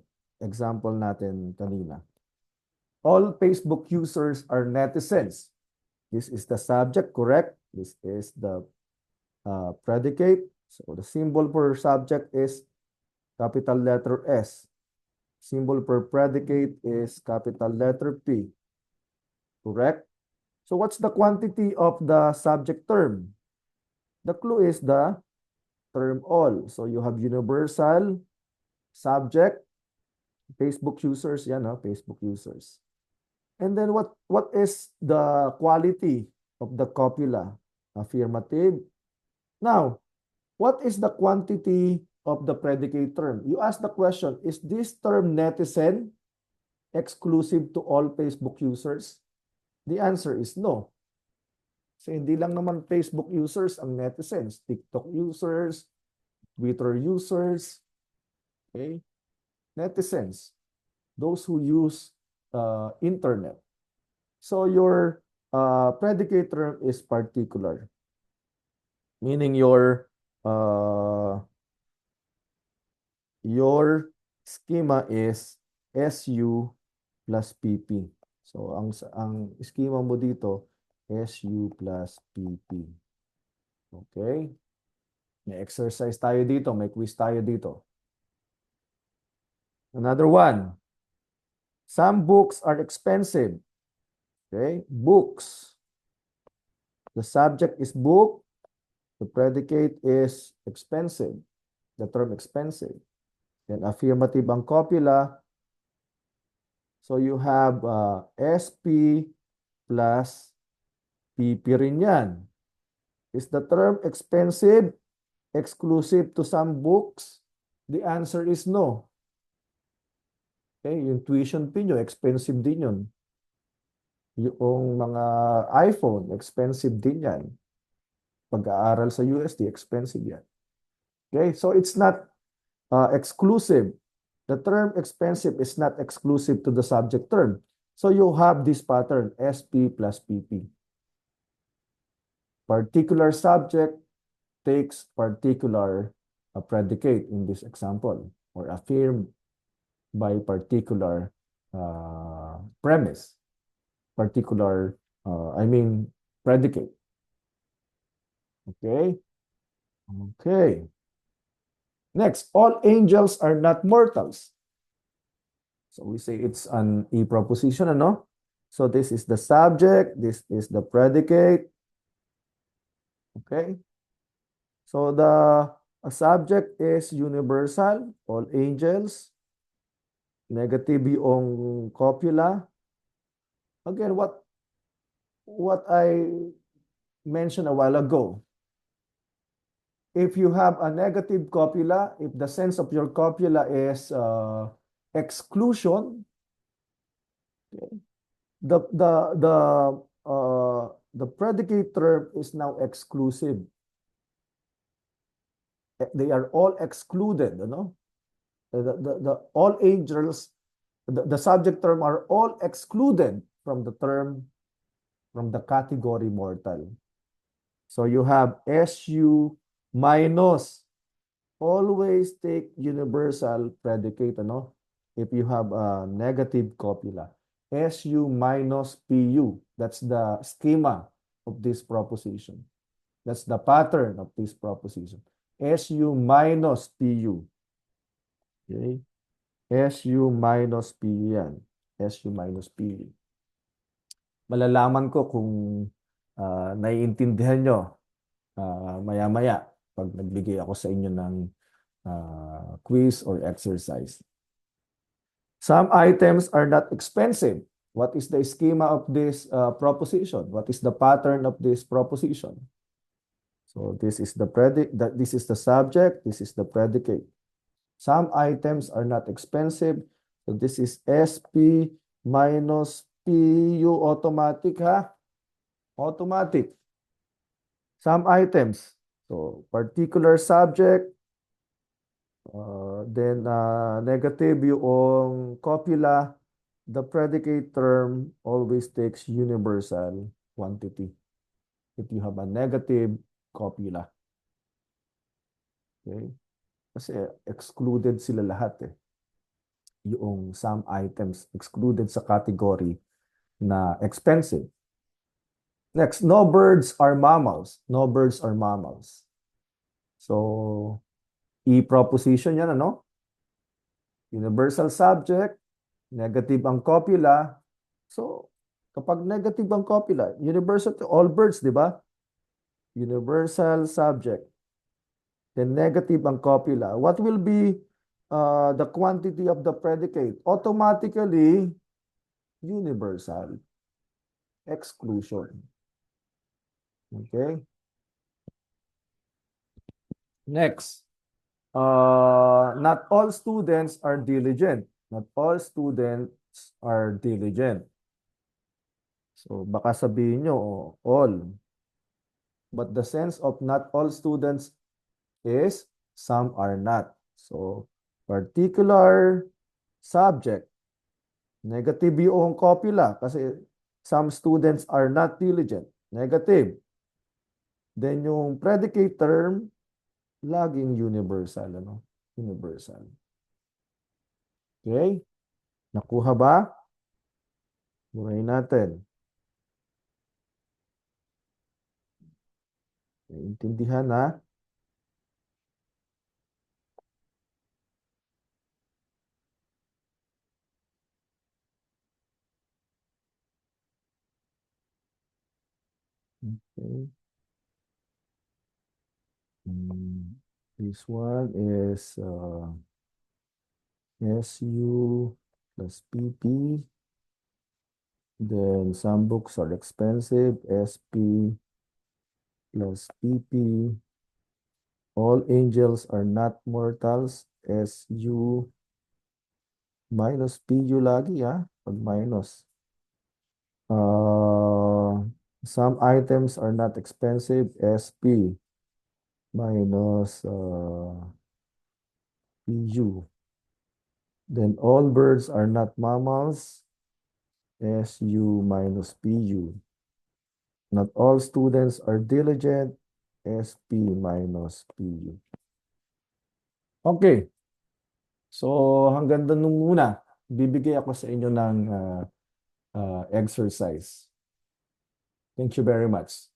example natin kanina. All Facebook users are netizens. This is the subject, correct? This is the predicate. So the symbol for subject is capital letter S. Symbol for predicate is capital letter P. Correct? So what's the quantity of the subject term? The clue is the term all. So you have universal, subject, Facebook users, yan, Facebook users. And then what is the quality of the copula? Affirmative. Now, what is the quantity of the predicate term? You ask the question, is this term netizen exclusive to all Facebook users? The answer is no. So hindi lang naman Facebook users ang netizens, TikTok users, Twitter users, okay? Netizens, those who use internet. So your predicate term is particular, meaning your schema is SU plus PP. So ang schema mo dito SU plus PP. Okay? May exercise tayo dito, may quiz tayo dito. Another one. Some books are expensive. Okay? Books. The subject is book. The predicate is expensive. The term expensive. Then affirmative ang copula. So you have SP plus PP rin yan. Is the term expensive exclusive to some books? The answer is no. Okay, yung tuition fee nyo, expensive din yun. Yung mga iPhone, expensive din yan. Pag-aaral sa USD, expensive yan. Okay, so it's not exclusive. The term expensive is not exclusive to the subject term. So you have this pattern, SP plus PP. Particular subject takes particular predicate in this example, or affirmed by particular premise, particular, predicate. Okay? Okay. Next, all angels are not mortals. So we say it's an E proposition, ano? So this is the subject, this is the predicate. Okay? So the subject is universal, all angels. Negative yung copula. Again, what I mentioned a while ago. If you have a negative copula, if the sense of your copula is exclusion, okay, the predicate term is now exclusive. They are all excluded, you know? The all angels, the subject term are all excluded from the term, from the category mortal. So you have SU minus, always take universal predicate, ano? If you have a negative copula. SU minus PU, that's the schema of this proposition. That's the pattern of this proposition. SU minus PU. Okay? SU minus PU yan. SU minus PU. Malalaman ko kung naiintindihan nyo maya-maya pag nagbigay ako sa inyo ng quiz or exercise. Some items are not expensive. What is the schema of this proposition? What is the pattern of this proposition? So this is the this is the subject, this is the predicate. Some items are not expensive. So this is SP minus PU, automatic, ha? Automatic. Some items. So particular subject, then negative yung copula. The predicate term always takes universal quantity if you have a negative copula. Okay? Kasi excluded sila lahat eh. Yung some items excluded sa category na expensive. Next, no birds are mammals. No birds are mammals. So, E proposition yan, ano? Universal subject, negative ang copula. So, kapag negative ang copula, universal to all birds, di ba? Universal subject. Then negative ang copula. What will be the quantity of the predicate? Automatically, universal. Exclusion. Okay? Next. Not all students are diligent. Not all students are diligent. So, baka sabihin nyo, all. But the sense of not all students is some are not. So, particular subject. Negative yung copula kasi Some students are not diligent. Negative. Then yung predicate term, laging universal, ano? Universal. Okay? Nakuha ba? Burahin natin. Naintindihan na? Okay. This one is SU plus PP. Then some books are expensive. SP plus PP. All angels are not mortals. SU minus PU lagi pag minus. Some items are not expensive. SP minus PU. Then all birds are not mammals. SU minus PU. Not all students are diligent. SP minus PU. Okay. So hanggang doon muna. Bibigay ako sa inyo ng exercise. Thank you very much.